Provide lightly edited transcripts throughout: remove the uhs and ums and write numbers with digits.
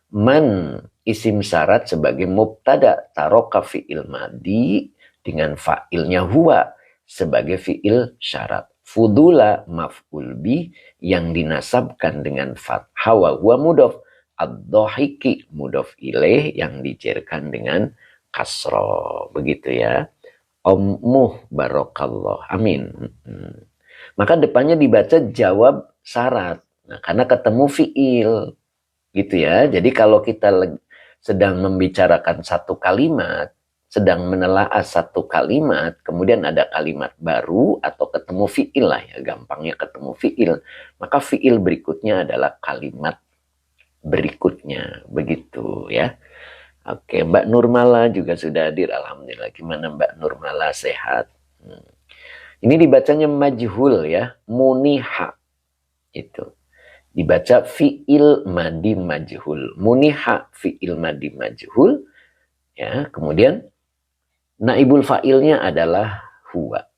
Man isim syarat sebagai mubtada, taroka fi'il madi dengan fa'ilnya huwa sebagai fi'il syarat. Fudula maf'ul bi yang dinasabkan dengan fathah wa huwa mudhof. Ad-dhahiki mudhof ilaih yang dijerkan dengan kasroh. Begitu ya. Ommuh barokallah. Amin. Maka depannya dibaca jawab syarat. Nah, karena ketemu fi'il. Gitu ya. Jadi kalau kita sedang membicarakan satu kalimat, sedang menelaah satu kalimat, kemudian ada kalimat baru atau ketemu fi'il lah ya, gampangnya ketemu fi'il, maka fi'il berikutnya adalah kalimat berikutnya. Begitu ya. Oke, Mbak Nurmala juga sudah hadir. Alhamdulillah. Gimana Mbak Nurmala, sehat? Ini dibacanya majhul ya, muniha. Itu. Dibaca fi'il madi majhul. Muniha fi'il madi majhul. Ya, kemudian naibul fa'ilnya adalah huwa.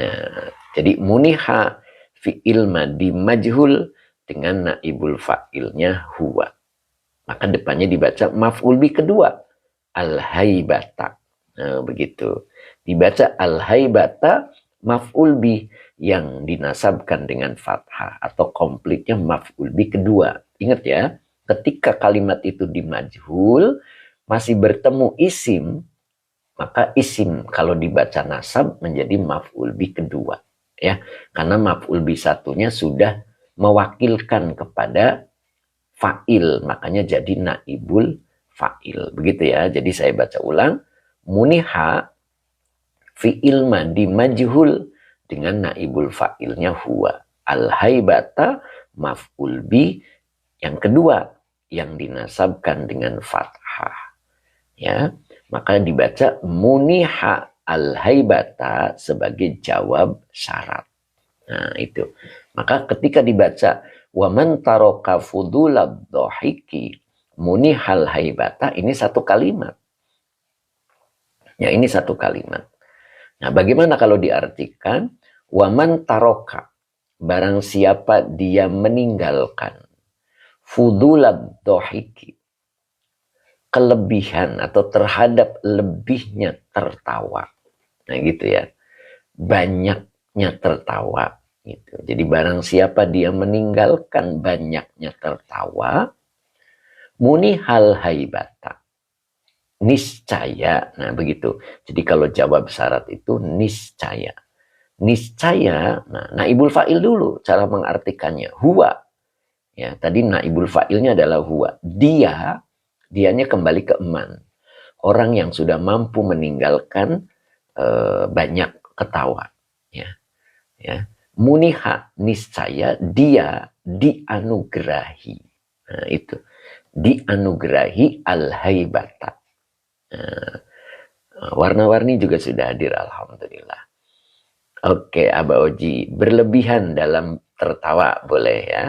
Nah, jadi muniha fi'il madi majhul dengan naibul fa'ilnya huwa. Maka depannya dibaca maf'ul bi kedua, al-haibata. Nah, begitu. Dibaca al-haibata maf'ul bi yang dinasabkan dengan fathah atau komplitnya maf'ul bi kedua. Ingat ya, ketika kalimat itu dimajhul masih bertemu isim, maka isim kalau dibaca nasab menjadi maf'ul bi kedua. Ya, karena maf'ul bi satunya sudah mewakilkan kepada fa'il, makanya jadi naibul fa'il. Begitu ya. Jadi saya baca ulang. Muniha fi'il madi majhul dengan naibul fa'ilnya huwa. Al-haibata maf'ul bi yang kedua yang dinasabkan dengan fathah. Ya, maka dibaca muniha al-haibata sebagai jawab syarat. Nah, itu. Maka ketika dibaca wa man taraka fudulad dhahiki munihal haibata, ini satu kalimat. Ya, ini satu kalimat. Nah, bagaimana kalau diartikan wa man taraka, barang siapa dia meninggalkan fudulad dhahiki, kelebihan atau terhadap lebihnya tertawa. Nah, gitu ya. Banyaknya tertawa. Gitu. Jadi barang siapa dia meninggalkan banyaknya tertawa, munihal haibata, niscaya. Nah begitu. Jadi kalau jawab syarat itu niscaya. Niscaya, nah naibul fa'il dulu cara mengartikannya. Huwa. Ya, tadi naibul fa'ilnya adalah huwa. Dianya kembali ke man. Orang yang sudah mampu meninggalkan banyak ketawa. Ya. Ya. Muniha, niscaya dia dianugerahi. Nah, itu. Dianugerahi al-haibata. Nah, warna-warni juga sudah hadir, alhamdulillah. Oke, Aba Oji. Berlebihan dalam tertawa boleh ya.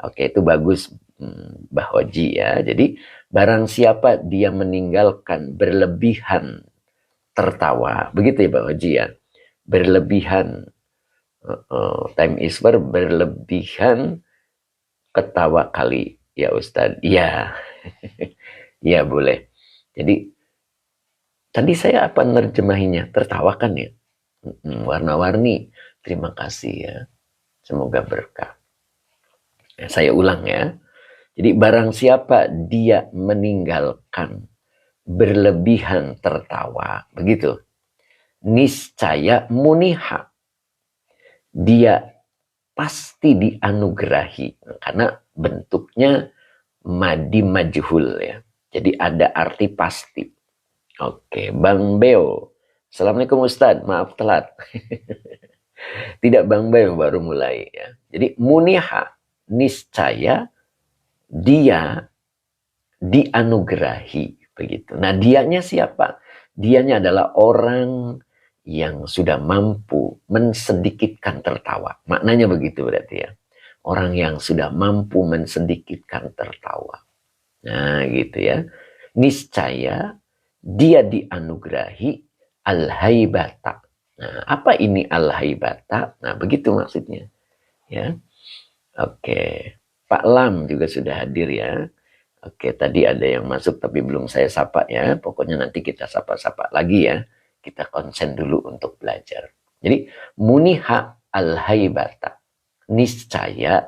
Oke, itu bagus, Mbah Oji ya. Jadi, barang siapa dia meninggalkan berlebihan tertawa. Begitu ya, Mbah Oji ya. Berlebihan. Time is berlebihan ketawa kali ya Ustadz. Iya. Iya boleh. Jadi tadi saya apa nerjemahinya? Tertawakan ya. Warna-warni. Terima kasih ya. Semoga berkah. Nah, saya ulang ya. Jadi barang siapa dia meninggalkan berlebihan tertawa. Begitu. Niscaya muniha. Dia pasti dianugerahi karena bentuknya madi majhul ya. Jadi ada arti pasti. Oke, Bang Beo. Assalamualaikum Ustadz, maaf telat. Tidak Bang Beo baru mulai ya. Jadi muniha, niscaya dia dianugerahi begitu. Nah, dianya siapa? Dianya adalah orang yang sudah mampu mensedikitkan tertawa. Maknanya begitu berarti ya. Orang yang sudah mampu mensedikitkan tertawa. Nah gitu ya. Niscaya dia dianugerahi al-haibata. Nah apa ini al-haibata? Nah begitu maksudnya. Ya. Oke. Pak Lam juga sudah hadir ya. Oke, tadi ada yang masuk tapi belum saya sapa ya. Pokoknya nanti kita sapa-sapa lagi ya. Kita konsen dulu untuk belajar. Jadi, muniha al-haibata. Niscaya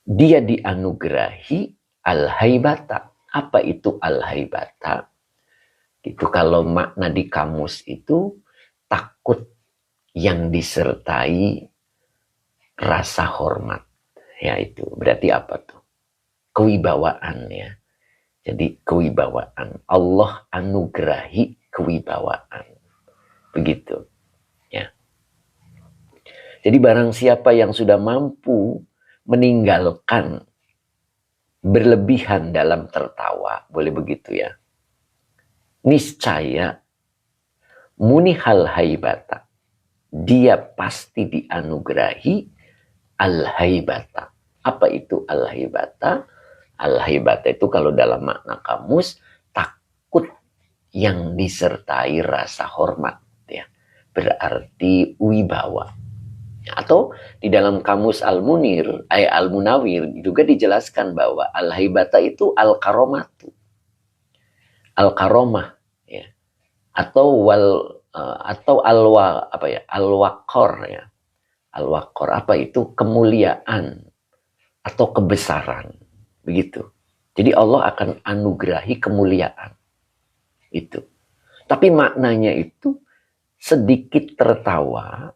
dia dianugerahi al-haibata. Apa itu al-haibata? Itu kalau makna di kamus itu takut yang disertai rasa hormat. Ya itu berarti apa tuh? Kewibawaan ya. Jadi kewibawaan. Allah anugerahi kewibawaan. Begitu. Ya. Jadi barang siapa yang sudah mampu meninggalkan berlebihan dalam tertawa, boleh begitu ya. Niscaya munihal haibata. Dia pasti dianugerahi al-haibata. Apa itu al-haibata? Al-haibata itu kalau dalam makna kamus, takut yang disertai rasa hormat. Ya. Berarti wibawa. Atau di dalam kamus Al-Munir, Al-Munawir juga dijelaskan bahwa al-haibata itu al-karomatu. Al-karomah. Ya. Atau al-waqor ya. Al-waqor apa itu? Kemuliaan atau kebesaran. Begitu. Jadi Allah akan anugerahi kemuliaan. Itu. Tapi maknanya itu sedikit tertawa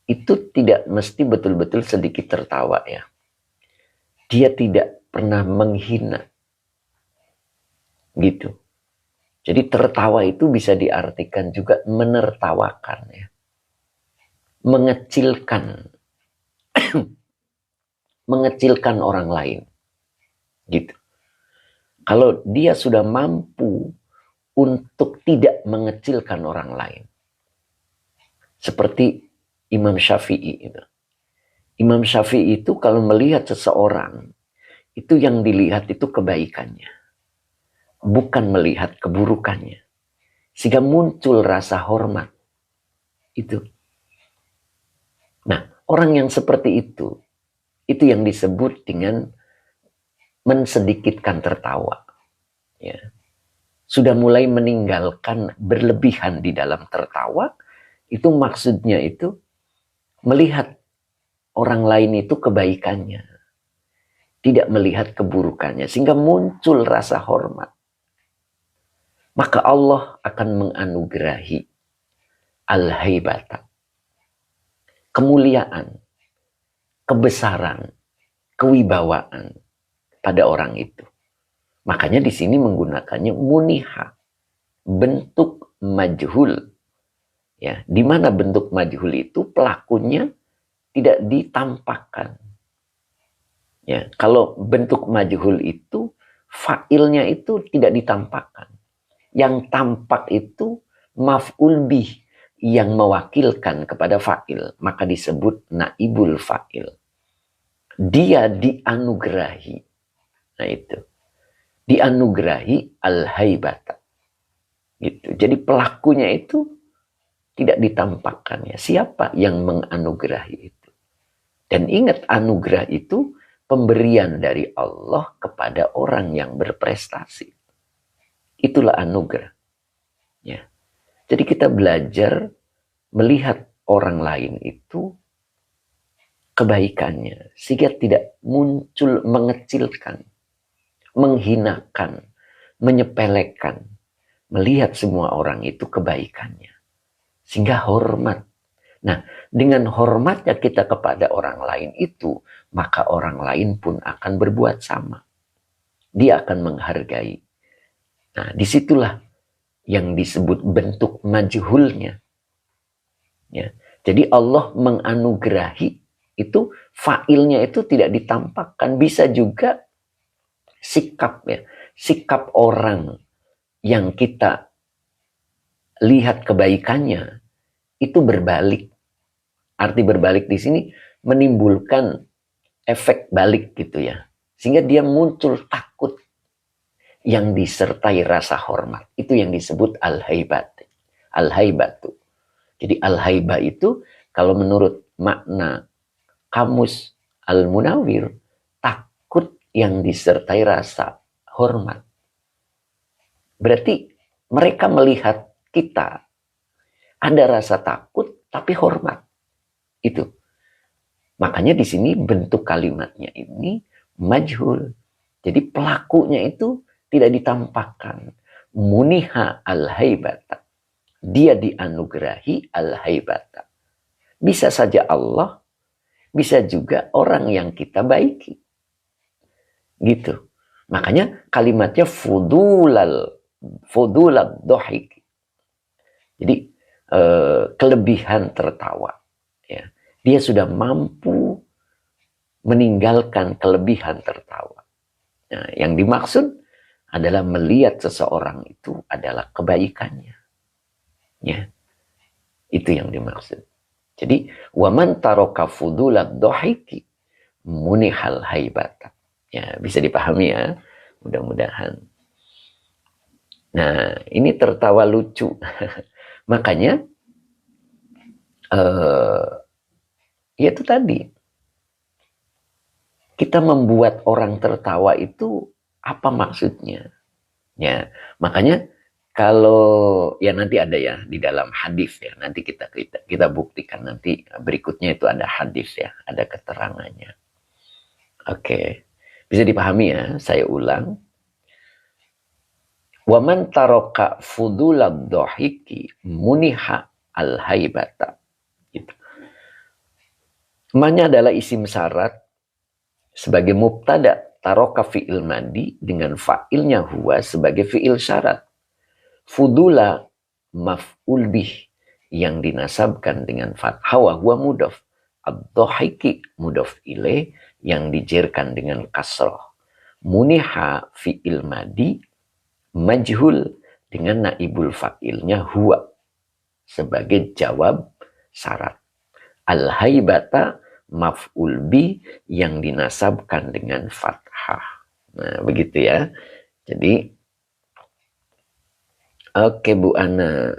itu tidak mesti betul-betul sedikit tertawa ya. Dia tidak pernah menghina. Gitu. Jadi tertawa itu bisa diartikan juga menertawakan ya. Mengecilkan. Mengecilkan orang lain. Gitu. Kalau dia sudah mampu untuk tidak mengecilkan orang lain. Seperti Imam Syafi'i itu. Imam Syafi'i itu kalau melihat seseorang, itu yang dilihat itu kebaikannya. Bukan melihat keburukannya. Sehingga muncul rasa hormat. Itu. Nah, orang yang seperti itu yang disebut dengan mensedikitkan tertawa. Ya. Sudah mulai meninggalkan berlebihan di dalam tertawa, itu maksudnya itu melihat orang lain itu kebaikannya. Tidak melihat keburukannya. Sehingga muncul rasa hormat. Maka Allah akan menganugerahi al-haibata. Kemuliaan, kebesaran, kewibawaan pada orang itu. Makanya di sini menggunakannya muniha, bentuk majhul. Ya, di mana bentuk majhul itu pelakunya tidak ditampakkan. Ya, kalau bentuk majhul itu fa'ilnya itu tidak ditampakkan. Yang tampak itu maf'ul bih yang mewakilkan kepada fa'il, maka disebut naibul fa'il. Dia dianugerahi. Nah itu. Dianugerahi al-haibata. Gitu. Jadi pelakunya itu tidak ditampakkan ya. Siapa yang menganugerahi itu? Dan ingat anugerah itu pemberian dari Allah kepada orang yang berprestasi. Itulah anugerah. Ya. Jadi kita belajar melihat orang lain itu kebaikannya. Sehingga tidak muncul mengecilkan, menghinakan, menyepelekan. Melihat semua orang itu kebaikannya. Sehingga hormat. Nah, dengan hormatnya kita kepada orang lain itu, maka orang lain pun akan berbuat sama. Dia akan menghargai. Nah, disitulah yang disebut bentuk majhulnya. Ya. Jadi Allah menganugerahi itu, fa'ilnya itu tidak ditampakkan. Bisa juga sikap ya. Sikap orang yang kita lihat kebaikannya itu berbalik. Arti berbalik di sini menimbulkan efek balik gitu ya. Sehingga dia muncul takut yang disertai rasa hormat. Itu yang disebut al-haibat. Al-haibatu. Jadi al-haibah itu kalau menurut makna kamus Al-Munawir, takut yang disertai rasa hormat. Berarti mereka melihat kita ada rasa takut tapi hormat. Itu. Makanya di sini bentuk kalimatnya ini majhul. Jadi pelakunya itu tidak ditampakkan. Muniha al-haibata. Dia dianugerahi al-haibata. Bisa saja Allah, bisa juga orang yang kita baiki. Gitu. Makanya kalimatnya fudulal dohik. Jadi kelebihan tertawa. Ya. Dia sudah mampu meninggalkan kelebihan tertawa. Nah, yang dimaksud adalah melihat seseorang itu adalah kebaikannya. Ya. Itu yang dimaksud. Jadi, waman taroka fudulat dohiki munihal haibata. Ya, bisa dipahami ya, mudah-mudahan. Nah, ini tertawa lucu. Makanya, itu tadi. Kita membuat orang tertawa itu apa maksudnya? Ya, makanya kalau ya nanti ada ya di dalam hadis ya, nanti kita buktikan nanti berikutnya itu ada hadis ya, ada keterangannya. Oke. Bisa dipahami ya, saya ulang. Waman taroka fudulad dohiki muniha al-haibata. Gitu. Namanya adalah isim syarat sebagai mubtada taroka fi'il madi dengan fa'ilnya huwa sebagai fi'il syarat. Fudula maf'ul bih yang dinasabkan dengan fathah wa huwa mudhaf. Ad-dhahiki mudhaf ilaih yang dijerkan dengan kasrah. Muniha fi'il madi majhul dengan naibul fa'ilnya huwa sebagai jawab syarat. Al-haibata maf'ul bi yang dinasabkan dengan fathah. Nah, begitu ya. Jadi oke Bu Ana.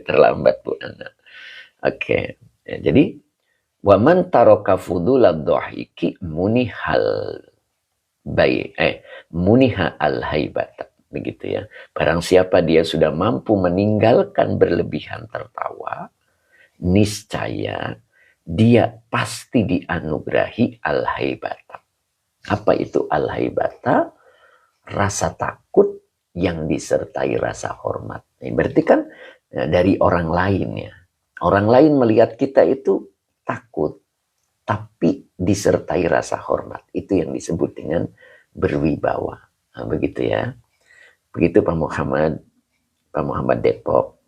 Terlambat Bu Ana. Oke. Ya, jadi waman taroka fudulad dohiki munihal muniha al haibata. Begitu ya. Barang siapa dia sudah mampu meninggalkan berlebihan tertawa, niscaya dia pasti dianugerahi al haibata. Apa itu al haibata? Rasa takut yang disertai rasa hormat. Berarti kan dari orang lain ya. Orang lain melihat kita itu takut, tapi disertai rasa hormat. Itu yang disebut dengan berwibawa. Nah, begitu ya. Begitu Pak Muhammad Depok.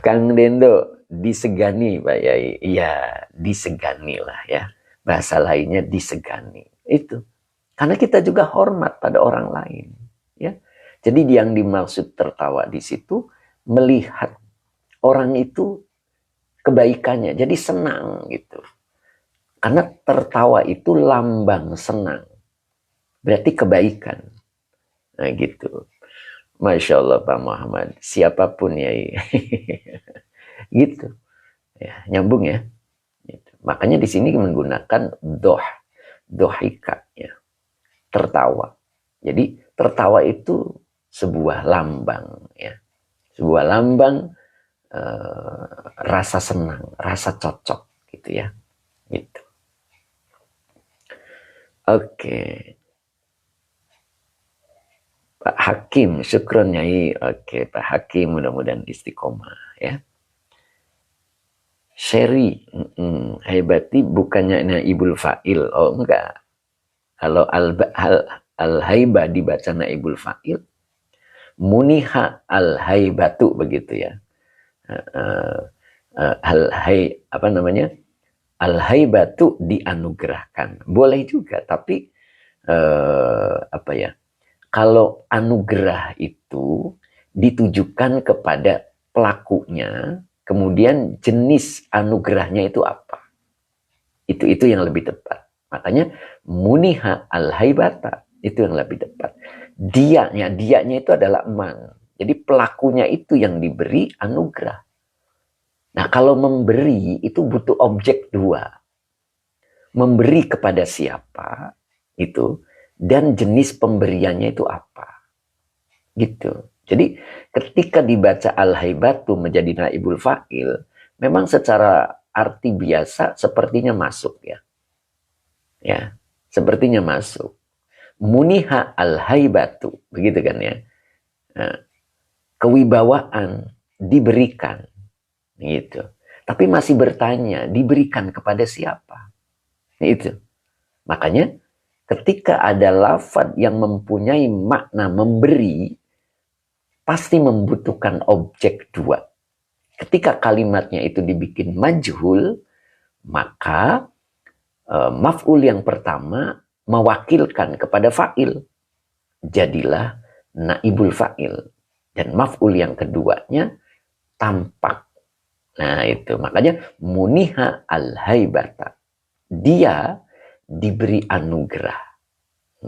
Kang Dendo, disegani Pak Yai. Iya, disegani lah ya. Bahasa lainnya disegani. Itu. Karena kita juga hormat pada orang lain. Ya. Jadi yang dimaksud tertawa di situ, melihat orang itu kebaikannya. Jadi senang gitu. Karena tertawa itu lambang senang. Berarti kebaikan. Nah gitu. Masya Allah Pak Muhammad. Siapapun ya. Gitu. Ya, nyambung ya. Gitu. Makanya di sini menggunakan dohika. Ya. Tertawa. Jadi tertawa itu sebuah lambang. Ya. Sebuah lambang rasa senang. Rasa cocok. Gitu ya. Gitu. Oke. Pak Hakim, syukron Nyai. Oke, Pak Hakim mudah-mudahan istiqomah ya. Seri, haibati bukannya naibul fa'il. Oh enggak. Kalau al-haibah dibaca naibul fa'il, muniha al-haibatu begitu ya. Al-haibatu dianugerahkan. Boleh juga, tapi apa ya? Kalau anugerah itu ditujukan kepada pelakunya, kemudian jenis anugerahnya itu apa? Itu yang lebih tepat. Makanya muniha al-haibata itu yang lebih tepat. Dianya itu adalah man. Jadi pelakunya itu yang diberi anugerah. Nah kalau memberi itu butuh objek dua. memberi kepada siapa itu, dan jenis pemberiannya itu apa. Gitu. Jadi ketika dibaca al-haibatu menjadi naibul fa'il, memang secara arti biasa sepertinya masuk ya. Ya, sepertinya masuk. Muniha al-haibatu, begitu kan ya. Nah, kewibawaan diberikan gitu. Tapi masih bertanya, diberikan kepada siapa? Itu. Makanya ketika ada lafaz yang mempunyai makna memberi, pasti membutuhkan objek dua. Ketika kalimatnya itu dibikin majhul, maka maf'ul yang pertama mewakilkan kepada fa'il. Jadilah naibul fa'il. Dan maf'ul yang keduanya tampak. Nah itu, makanya muniha al-haibata. Dia diberi anugerah.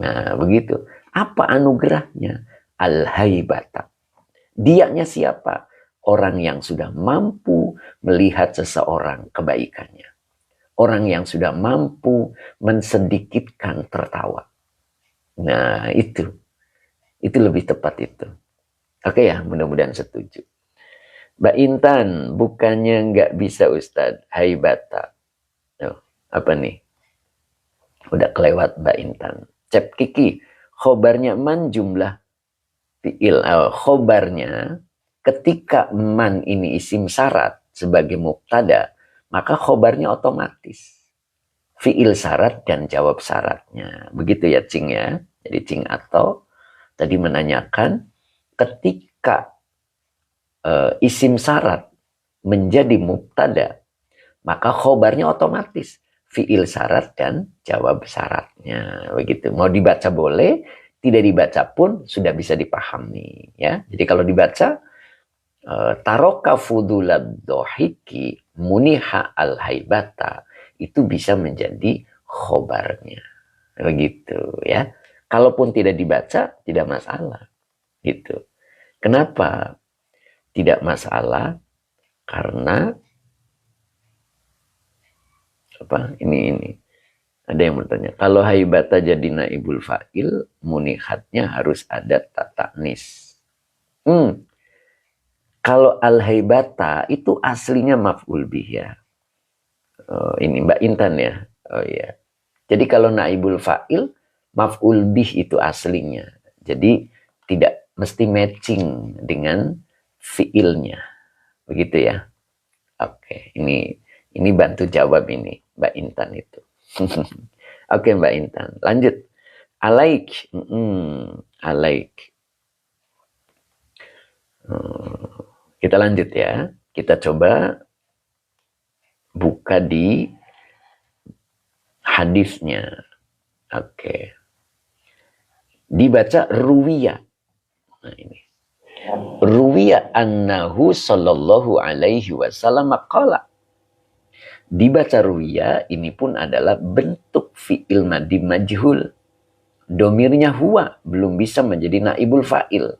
Nah begitu. Apa anugerahnya? Al-haibata. Dianya siapa? Orang yang sudah mampu melihat seseorang kebaikannya. Orang yang sudah mampu mensedikitkan tertawa. Nah itu lebih tepat itu. Oke ya, mudah-mudahan setuju. Mbak Intan, bukannya nggak bisa Ustadz, haibata. Oh, apa nih? Udah kelewat Mbak Intan. Cep Kiki, khobarnya man jumlah fi'il. Khobarnya ketika man ini isim syarat sebagai mubtada, maka khobarnya otomatis. Fi'il syarat dan jawab syaratnya. Begitu ya Cing ya. Jadi Cing atau tadi menanyakan ketika isim syarat menjadi mubtada, maka khobarnya otomatis fi'il syarat dan jawab syaratnya. Begitu. Mau dibaca boleh, tidak dibaca pun sudah bisa dipahami ya. Jadi kalau dibaca taroka fudulad dohiki muniha al haibata, itu bisa menjadi khobarnya. Begitu ya. Kalaupun tidak dibaca tidak masalah. Gitu. Kenapa tidak masalah? Karena apa? Ini ada yang bertanya, kalau haibata jadi naibul fa'il, munihatnya harus ada ta'nis. Kalau al-haibata itu aslinya maf'ul bih ya. Oh, ini Mbak Intan ya. Oh iya. Jadi kalau naibul fa'il, maf'ul bih itu aslinya. Jadi tidak mesti matching dengan fi'ilnya. Begitu ya. Oke, ini bantu jawab ini Mbak Intan itu. Oke Mbak Intan, lanjut. Alaik. Alaik. Kita lanjut ya. Kita coba buka di hadisnya. Oke. Dibaca ruwiya. Nah ini. Ruwiya annahu sallallahu alaihi wasallam qala. Dibaca ruwiya ini pun adalah bentuk fi'il madi majhul. Domirnya huwa, belum bisa menjadi naibul fa'il.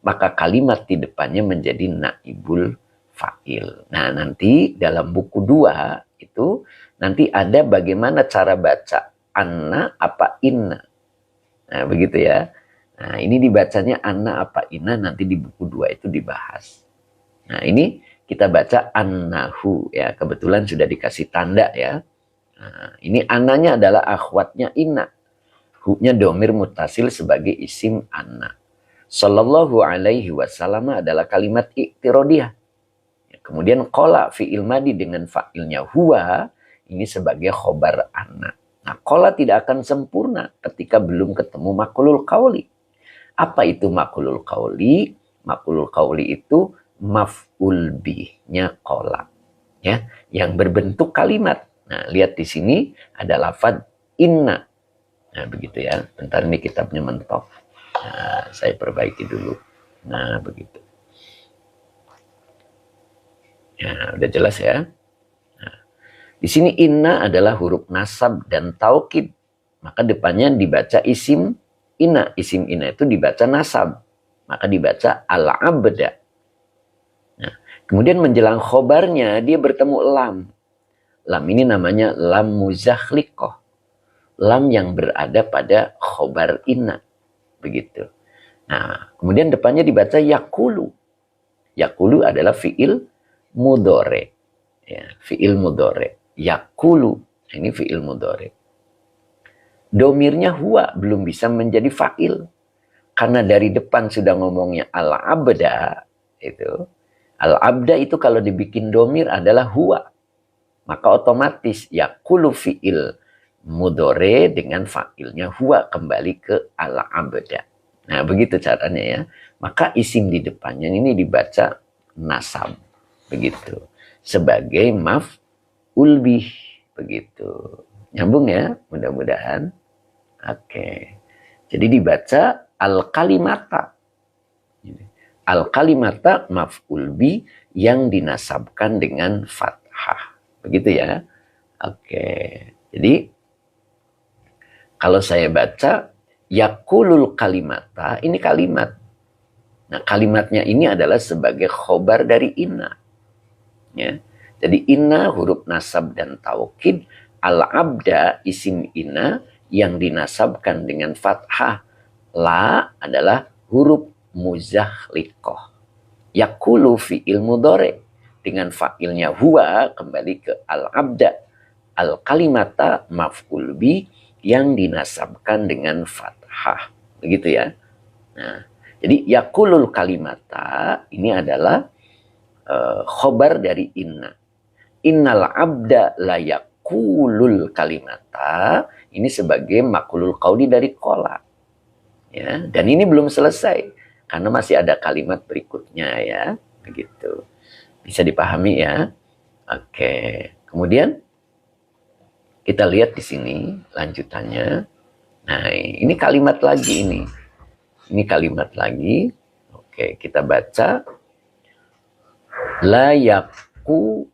Maka kalimat di depannya menjadi naibul fa'il. Nah nanti dalam buku 2 itu nanti ada bagaimana cara baca anna apa inna. Nah begitu ya. Nah ini dibacanya anna apa inna, nanti di buku 2 itu dibahas. Nah ini kita baca annahu ya. Kebetulan sudah dikasih tanda ya. Nah, ini annanya adalah akhwatnya inna. Hu-nya domir mutasil sebagai isim anna. Sallallahu alaihi wasallam adalah kalimat iktirodiyah. Kemudian qala fi'il madi dengan fa'ilnya huwa, ini sebagai khobar anna. Nah, qala tidak akan sempurna ketika belum ketemu maqulul qauli. Apa itu maqulul qauli? Maqulul qauli itu maf'ul bih-nya qala. Ya, yang berbentuk kalimat. Nah, lihat di sini ada lafaz inna. Nah, begitu ya. Bentar ini kitabnya mentok. Nah, saya perbaiki dulu. Nah, begitu. Ya, udah jelas ya. Nah, di sini inna adalah huruf nasab dan taukid. Maka depannya dibaca isim inna. Isim inna itu dibaca nasab. Maka dibaca al-abda. Nah, kemudian menjelang khobarnya dia bertemu lam. lam ini namanya lam muzakhliqah. Lam yang berada pada khobar inna. Begitu. Nah, kemudian depannya dibaca yakulu. Yakulu adalah fi'il mudhari. Ya, fi'il mudhari. Yakulu. Ini fi'il mudhari. Domirnya huwa belum bisa menjadi fa'il. Karena dari depan sudah ngomongnya al-abda. Itu. Al-abda itu kalau dibikin domir adalah huwa. Maka otomatis yakulu fi'il mudhari dengan fa'ilnya huwa kembali ke al-abda. Nah, begitu caranya ya. Maka isim di depannya ini dibaca nasab. Begitu. Sebagai maf'ul bih. Begitu. Nyambung ya? Mudah-mudahan. Oke. Jadi dibaca al-kalimata. Al-kalimata maf'ul bih yang dinasabkan dengan fathah. Begitu ya. Oke. Jadi kalau saya baca yakulul kalimata, ini kalimat. Nah, kalimatnya ini adalah sebagai khobar dari inna. Ya. Jadi inna huruf nasab dan taukid, al-abda isim inna yang dinasabkan dengan fathah. La adalah huruf muzakhliqah. Yakulu fi'il mudhari dengan fa'ilnya huwa kembali ke al-abda. Al-kalimata maf'ul bi yang dinasabkan dengan fathah. Begitu ya. Nah, jadi yakulul kalimata ini adalah khobar dari inna. Innal abda la yakulul kalimata ini sebagai makulul qauli dari qala. Ya, dan ini belum selesai karena masih ada kalimat berikutnya ya. Begitu. Bisa dipahami ya. Oke. Kemudian kita lihat di sini lanjutannya. Nah, ini kalimat lagi ini. Ini kalimat lagi. Oke, kita baca. La yakuluha.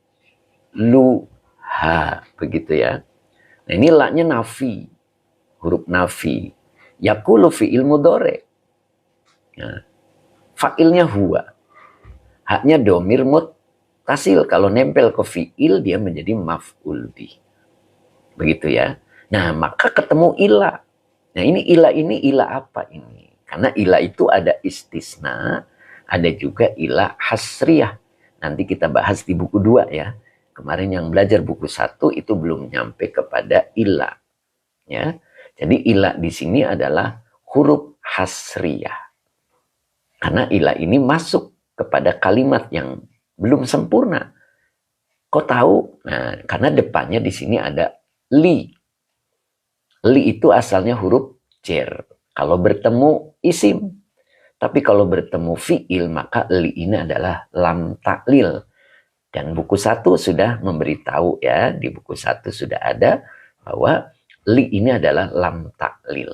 Begitu ya. Nah, ini la-nya nafi. Huruf nafi. Yakulu fi'il mudhari. Nah, fa'ilnya huwa. Haknya domir muttasil. Kalau nempel ke fi'il, dia menjadi maf'ul bih. Begitu ya. Nah, maka ketemu ilah. Nah, ini ilah apa ini? Karena ilah itu ada istisna, ada juga ilah hasriyah. Nanti kita bahas di buku 2 ya. Kemarin yang belajar buku 1 itu belum nyampe kepada ilah. Ya. Jadi ilah di sini adalah huruf hasriyah. Karena ilah ini masuk kepada kalimat yang belum sempurna. Kok tahu? Nah, karena depannya di sini ada li. Li itu asalnya huruf jar. Kalau bertemu isim. Tapi kalau bertemu fi'il maka li ini adalah lam taklil. Dan buku 1 sudah memberitahu ya. Di buku 1 sudah ada bahwa li ini adalah lam taklil.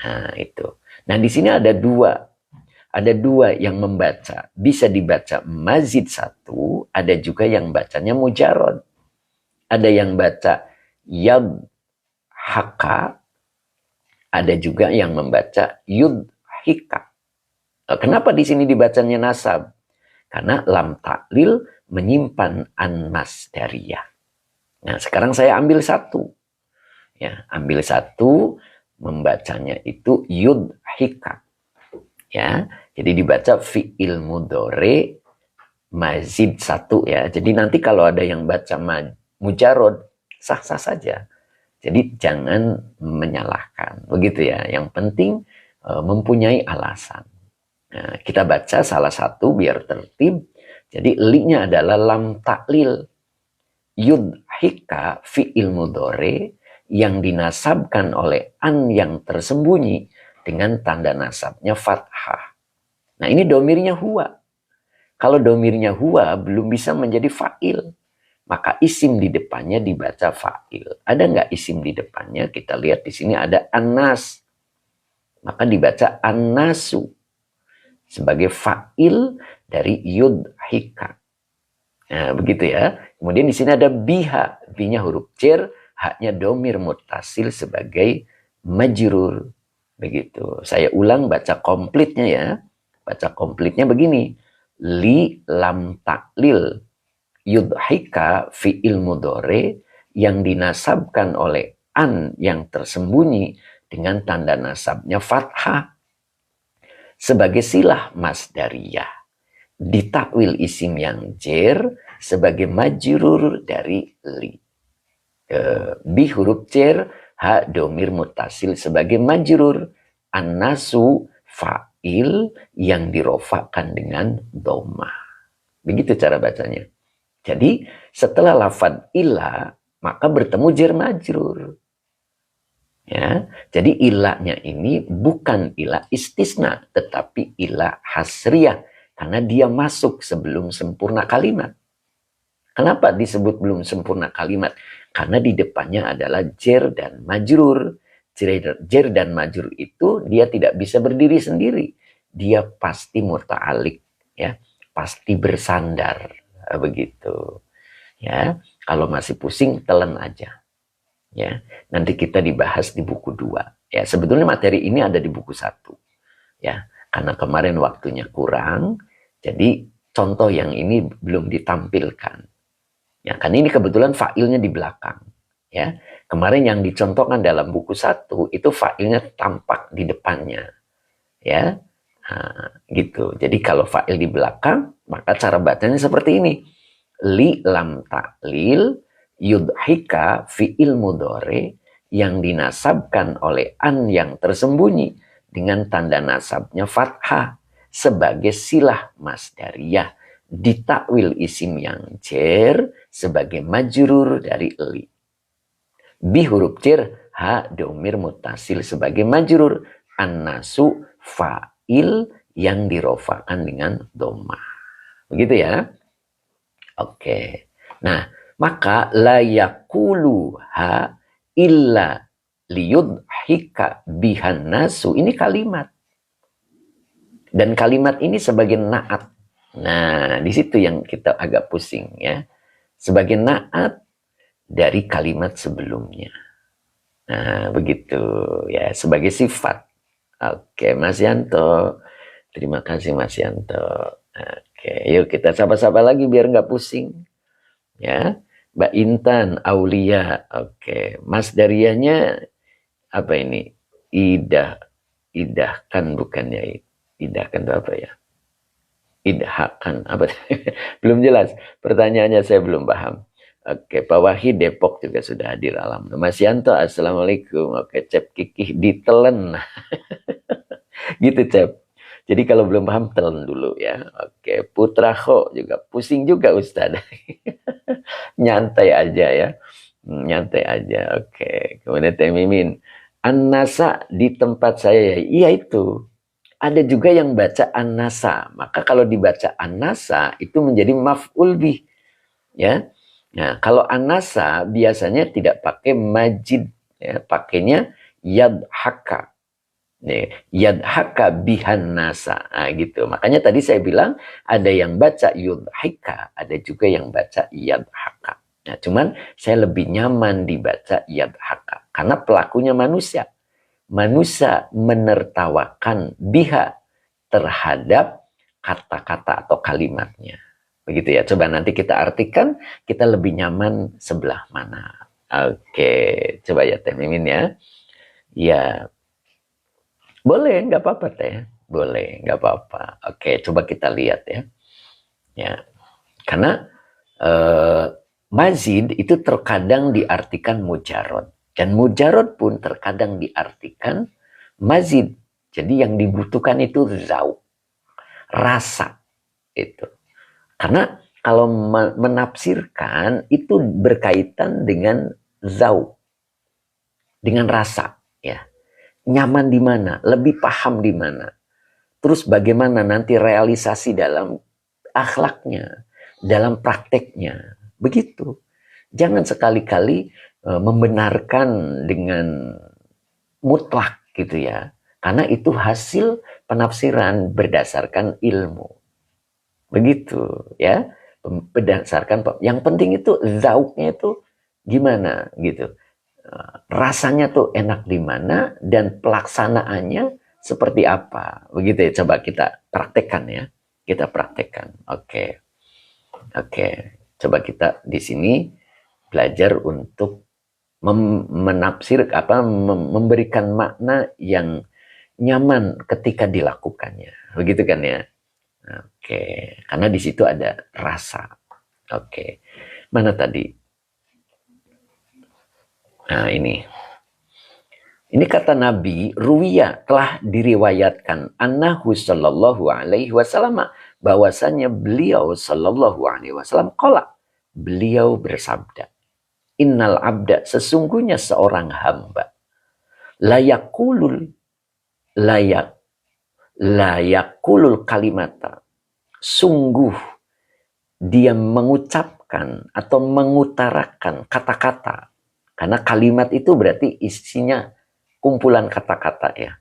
Nah itu. Nah di sini ada 2. Ada 2 yang membaca. Bisa dibaca mazid 1. Ada juga yang bacanya mujarrad. Ada yang baca yadhaka, ada juga yang membaca yudhika. Kenapa di sini dibacanya nasab? Karena lam taklil menyimpan an-nas dariyah. Nah, sekarang saya ambil 1. Ya, ambil 1 membacanya itu yudhika. Ya, jadi dibaca fi'il mudhari mazid 1 ya. Jadi nanti kalau ada yang baca mujarrad sah-sah saja. Jadi jangan menyalahkan. Begitu ya. Yang penting mempunyai alasan. Nah, kita baca salah satu biar tertib. Jadi li-nya adalah lam taklil. Yudhika fi'il mudhari yang dinasabkan oleh an yang tersembunyi dengan tanda nasabnya fathah. Nah ini domirnya huwa. Kalau domirnya huwa belum bisa menjadi fa'il. Maka isim di depannya dibaca fa'il. Ada nggak isim di depannya? Kita lihat di sini ada an-nas. Maka dibaca an-nasu. Sebagai fa'il dari yudhika. Nah, begitu ya. Kemudian di sini ada biha. Bi-nya huruf jar, haknya domir muttasil sebagai majrur. Begitu. Saya ulang baca komplitnya ya. Baca komplitnya begini. Li lam taklil. Yudhika fi'il mudhari yang dinasabkan oleh an yang tersembunyi dengan tanda nasabnya fathah sebagai silah masdariyah. Ditakwil isim yang jer sebagai majrur dari li. Bi huruf jer, ha domir mutasil sebagai majrur. An-nasu fa'il yang dirofakan dengan dhammah. Begitu cara bacanya. Jadi setelah lafad ila maka bertemu jer majrur. Ya, jadi ilahnya ini bukan ilah istisna tetapi ilah hasriyah karena dia masuk sebelum sempurna kalimat. Kenapa disebut belum sempurna kalimat? Karena di depannya adalah jer dan majrur. Jer dan majrur itu dia tidak bisa berdiri sendiri. Dia pasti muta'alik, ya, pasti bersandar. Begitu. Ya, kalau masih pusing telan aja. Ya, nanti kita dibahas di buku 2. Ya, sebetulnya materi ini ada di buku 1. Ya, karena kemarin waktunya kurang, jadi contoh yang ini belum ditampilkan. Ya, kan ini kebetulan failnya di belakang. Ya, kemarin yang dicontohkan dalam buku 1 itu failnya tampak di depannya. Ya, nah, gitu. Jadi kalau fail di belakang, maka cara bacanya seperti ini. Li lam ta'lil yudhika fi'il mudhari yang dinasabkan oleh an yang tersembunyi dengan tanda nasabnya fathah sebagai silah masdariyah, ditakwil isim yang jer sebagai majrur dari li. Bi huruf jer, ha domir mutasil sebagai majrur, an-nasu fa'il yang dirofakan dengan dhammah. Begitu ya. Oke. Nah, maka la yakuluha illa liyudhika bihan nasu. Ini kalimat. Dan kalimat ini sebagai naat. Nah, di situ yang kita agak pusing ya. Sebagai naat dari kalimat sebelumnya. Nah, begitu ya, sebagai sifat. Oke, Mas Yanto. Terima kasih Mas Yanto. Oke, yuk kita sapa-sapa lagi biar nggak pusing. Ya, Mbak Intan, Aulia. Oke, Mas Daryanya apa ini? Idahkan bukannya idahkan itu apa ya? Idahkan apa? Belum jelas. Pertanyaannya saya belum paham. Oke, Pak Wahid Depok juga sudah hadir. Alhamdulillah. Mas Yanto, assalamualaikum. Oke, Cep Kikih ditelen. Gitu, Cep. Jadi kalau belum paham, telan dulu ya. Oke, Putra Kho juga pusing juga Ustaz. Nyantai aja ya. Nyantai aja. Oke. Kemudian Teh Mimin. An-nasa di tempat saya. Iya itu. Ada juga yang baca an-nasa. Maka kalau dibaca an-nasa itu menjadi maf'ul bih. Ya. Nah, kalau an-nasa biasanya tidak pakai majid. Ya, pakainya yadhaka. Yadhaka bihan nasa. Nah, gitu. Makanya tadi saya bilang ada yang baca yudhika, ada juga yang baca yadhaka. Nah, cuman saya lebih nyaman dibaca yadhaka karena pelakunya manusia. Manusia menertawakan biha terhadap kata-kata atau kalimatnya. Begitu ya. Coba nanti kita artikan, kita lebih nyaman sebelah mana. Oke, coba ya Teh Mimin ya. Ya. Boleh, nggak apa-apa Teh. Boleh, nggak apa-apa. Oke, coba kita lihat ya. Ya, karena mazid itu terkadang diartikan mujarod. Dan mujarod pun terkadang diartikan mazid. Jadi yang dibutuhkan itu zauq, rasa. Itu. Karena kalau menafsirkan itu berkaitan dengan zauq, dengan rasa. Ya. Nyaman di mana, lebih paham di mana. Terus bagaimana nanti realisasi dalam akhlaknya, dalam prakteknya. Begitu. Jangan sekali-kali membenarkan dengan mutlak gitu ya. Karena itu hasil penafsiran berdasarkan ilmu. Begitu ya. Berdasarkan, yang penting itu zauqnya itu gimana gitu. Rasanya tuh enak di mana dan pelaksanaannya seperti apa. Begitu ya, coba kita praktekkan ya. Kita praktekkan. Oke. Coba kita di sini belajar untuk menafsir memberikan makna yang nyaman ketika dilakukannya. Begitu kan ya? Oke, karena di situ ada rasa. Oke. Mana tadi? Nah, ini. Ini kata Nabi, ruwiya telah diriwayatkan annahu sallallahu alaihi wasallam, bahwasanya beliau sallallahu alaihi wasallam qala, beliau bersabda, innal abda, sesungguhnya seorang hamba, layakulul kalimata, sungguh dia mengucapkan atau mengutarakan kata-kata. Karena kalimat itu berarti isinya kumpulan kata-kata ya,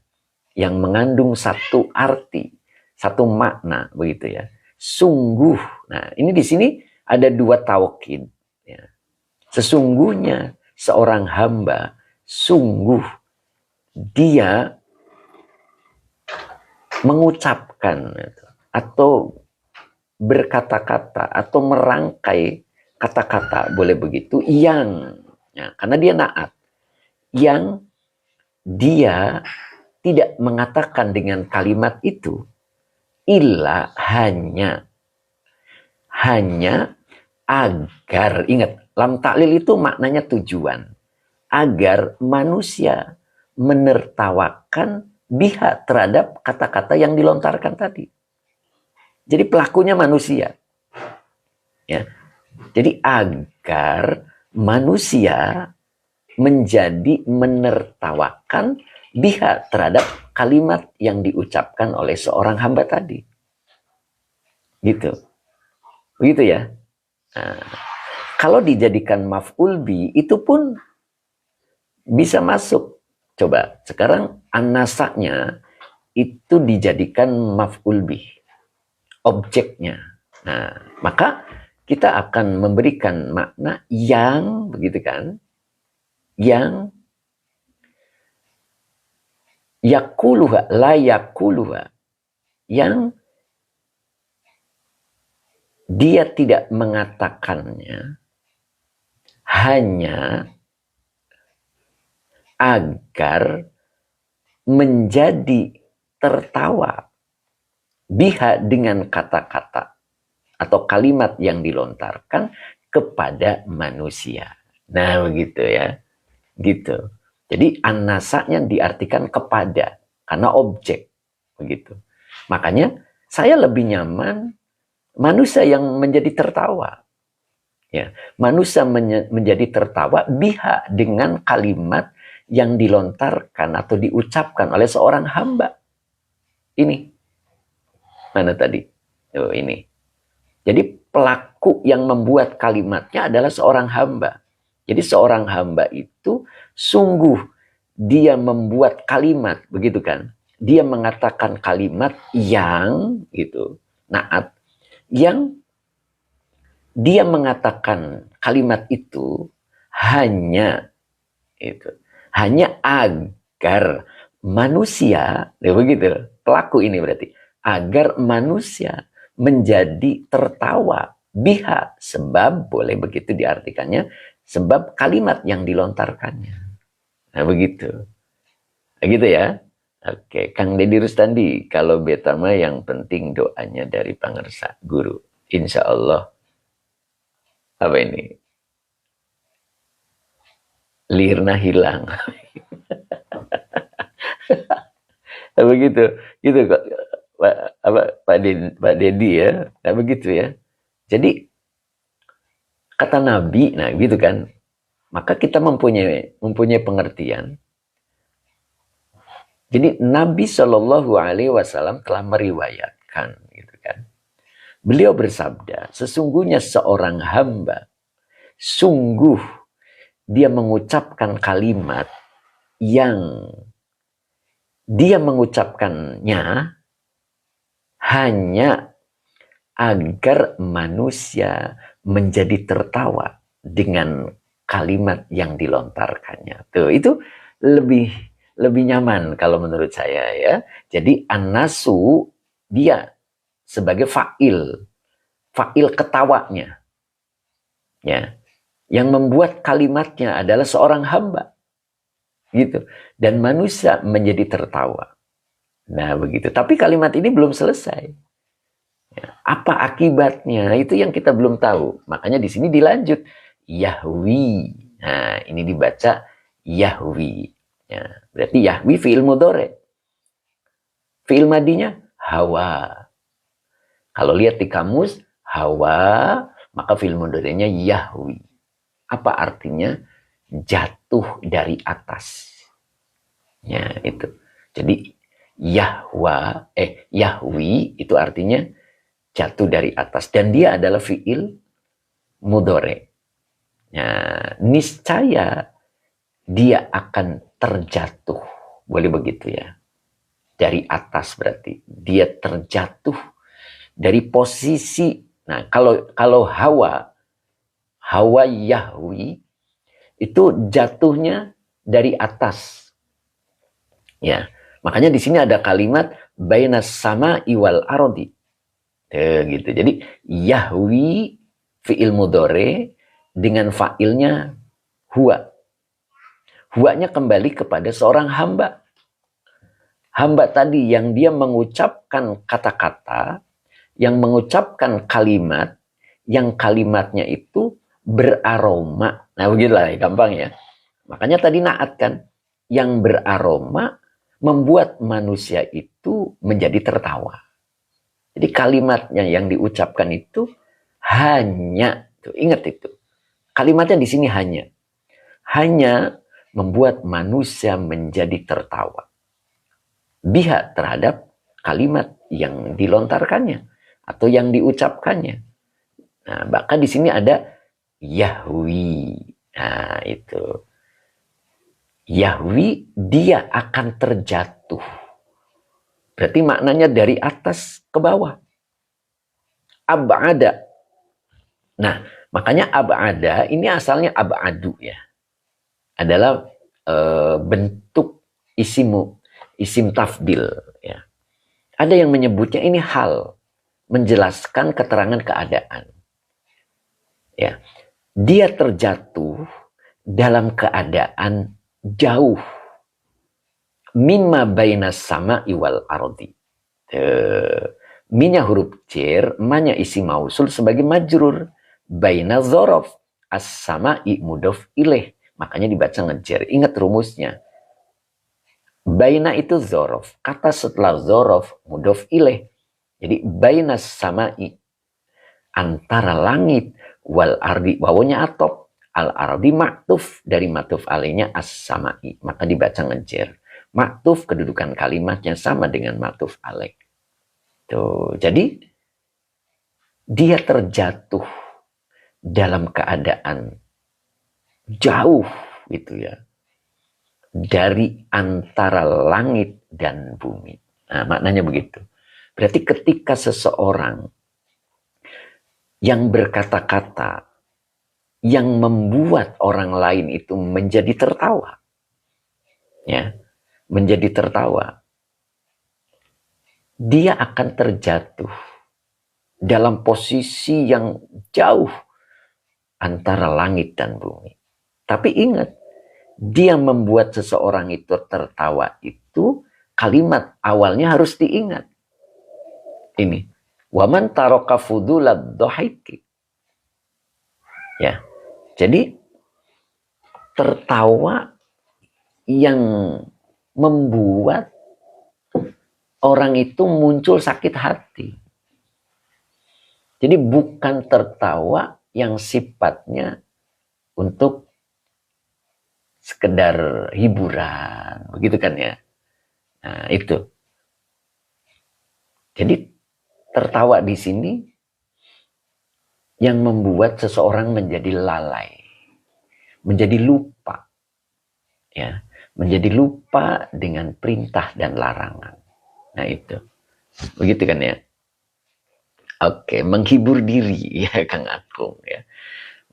yang mengandung satu arti, satu makna, begitu ya. Sungguh. Nah, ini di sini ada dua taukid. Ya. Sesungguhnya seorang hamba, sungguh dia mengucapkan atau berkata-kata atau merangkai kata-kata, boleh begitu, yang ya, karena dia naat, yang dia tidak mengatakan dengan kalimat itu illa hanya agar, ingat, lam taklil itu maknanya tujuan, agar manusia menertawakan biha terhadap kata-kata yang dilontarkan tadi. Jadi pelakunya manusia. Ya. Jadi agar manusia menjadi menertawakan biha terhadap kalimat yang diucapkan oleh seorang hamba tadi. Gitu. Begitu ya. Nah, kalau dijadikan maf'ul bi, itu pun bisa masuk. Coba, sekarang an-nasaknya itu dijadikan maf'ul bi, objeknya. Nah, maka kita akan memberikan makna yang, begitu kan, yang yakuluha, la yakuluha, yang dia tidak mengatakannya hanya agar menjadi tertawa biha dengan kata-kata atau kalimat yang dilontarkan kepada manusia. Nah, begitu ya. Gitu. Jadi an-nasaknya diartikan kepada, karena objek. Begitu. Makanya saya lebih nyaman manusia yang menjadi tertawa. Ya, manusia menjadi tertawa biha dengan kalimat yang dilontarkan atau diucapkan oleh seorang hamba. Ini. Mana tadi? Oh, ini. Jadi pelaku yang membuat kalimatnya adalah seorang hamba. Jadi seorang hamba itu sungguh dia membuat kalimat, begitu kan? Dia mengatakan kalimat yang gitu, naat, yang dia mengatakan kalimat itu hanya agar manusia, ya begitu, pelaku ini berarti, agar manusia menjadi tertawa biha, sebab, boleh begitu diartikannya, sebab kalimat yang dilontarkannya. Nah, begitu. Begitu ya. Oke, Kang Deddy Rustandi, kalau beta mah yang penting doanya dari pangersa guru. Insya Allah, apa ini? Lirna hilang. Begitu. Gitu kok. Pak Deddy ya. Nah, begitu ya. Jadi kata Nabi, nah gitu kan. Maka kita mempunyai pengertian. Jadi Nabi Shallallahu Alaihi Wasallam telah meriwayatkan, gitu kan. Beliau bersabda, sesungguhnya seorang hamba, sungguh dia mengucapkan kalimat yang dia mengucapkannya hanya agar manusia menjadi tertawa dengan kalimat yang dilontarkannya. Tuh, itu lebih nyaman kalau menurut saya ya. Jadi an-nasu dia sebagai fa'il ketawanya. Ya, yang membuat kalimatnya adalah seorang hamba, gitu. Dan manusia menjadi tertawa. Nah, begitu. Tapi kalimat ini belum selesai. Ya, apa akibatnya? Itu yang kita belum tahu. Makanya di sini dilanjut Yahwi. Nah, ini dibaca Yahwi. Ya, berarti Yahwi fi'il mudhari. Fi'il madinya hawa. Kalau lihat di kamus hawa, maka fi'il mudhari'nya Yahwi. Apa artinya? Jatuh dari atas. Ya, itu. Jadi Yahwi itu artinya jatuh dari atas, dan dia adalah fi'il mudhari. Nah, niscaya dia akan terjatuh. Boleh begitu ya. Dari atas berarti dia terjatuh dari posisi. Nah, kalau hawa Yahwi itu jatuhnya dari atas. Ya. Makanya di sini ada kalimat bainas sama'i wal ardi. Gitu. Jadi Yahwi fi'il mudhari dengan fa'ilnya huwa. Huwanya kembali kepada seorang hamba. Hamba tadi yang dia mengucapkan kata-kata, yang mengucapkan kalimat, yang kalimatnya itu beraroma. Nah, begitulah gampang ya. Makanya tadi naat kan, yang beraroma membuat manusia itu menjadi tertawa. Jadi kalimatnya yang diucapkan itu hanya, tuh, ingat itu. Kalimatnya di sini hanya membuat manusia menjadi tertawa. Biha terhadap kalimat yang dilontarkannya atau yang diucapkannya. Nah, bahkan di sini ada Yahwi. Nah, itu. Yahwi, dia akan terjatuh. Berarti maknanya dari atas ke bawah. Ab'ada. Nah, makanya ab'ada ini asalnya ab'adu ya. Adalah bentuk isim tafdil ya. Ada yang menyebutnya ini hal, menjelaskan keterangan keadaan. Ya. Dia terjatuh dalam keadaan jauh mimma bainas sama'i wal ardi. Minya huruf jar, manya isi mausul sebagai majrur. Baina dzaraf, as-sama'i mudhof ilaih. Makanya dibaca ngejar. Ingat rumusnya. Baina itu dzaraf. Kata setelah dzaraf mudhof ilaih. Jadi bainas sama'i, antara langit, wal ardi, wawunya atop. Al ardi maktuf, dari maktuf alainya as-sama'i. Maka dibaca ngejar. Maktuf kedudukan kalimatnya sama dengan maktuf alaih. Tuh, jadi dia terjatuh dalam keadaan jauh gitu ya, dari antara langit dan bumi. Nah, maknanya begitu. Berarti ketika seseorang yang berkata-kata yang membuat orang lain itu menjadi tertawa, ya, menjadi tertawa, dia akan terjatuh dalam posisi yang jauh antara langit dan bumi. Tapi ingat, dia membuat seseorang itu tertawa itu, kalimat awalnya harus diingat. Ini, waman taraka fudulad dhahiki. Ya. Jadi tertawa yang membuat orang itu muncul sakit hati. Jadi bukan tertawa yang sifatnya untuk sekedar hiburan, begitu kan ya. Nah, itu. Jadi tertawa di sini yang membuat seseorang menjadi lalai, menjadi lupa. Ya, menjadi lupa dengan perintah dan larangan. Nah, itu. Begitu kan ya. Oke, menghibur diri ya Kang Akung ya.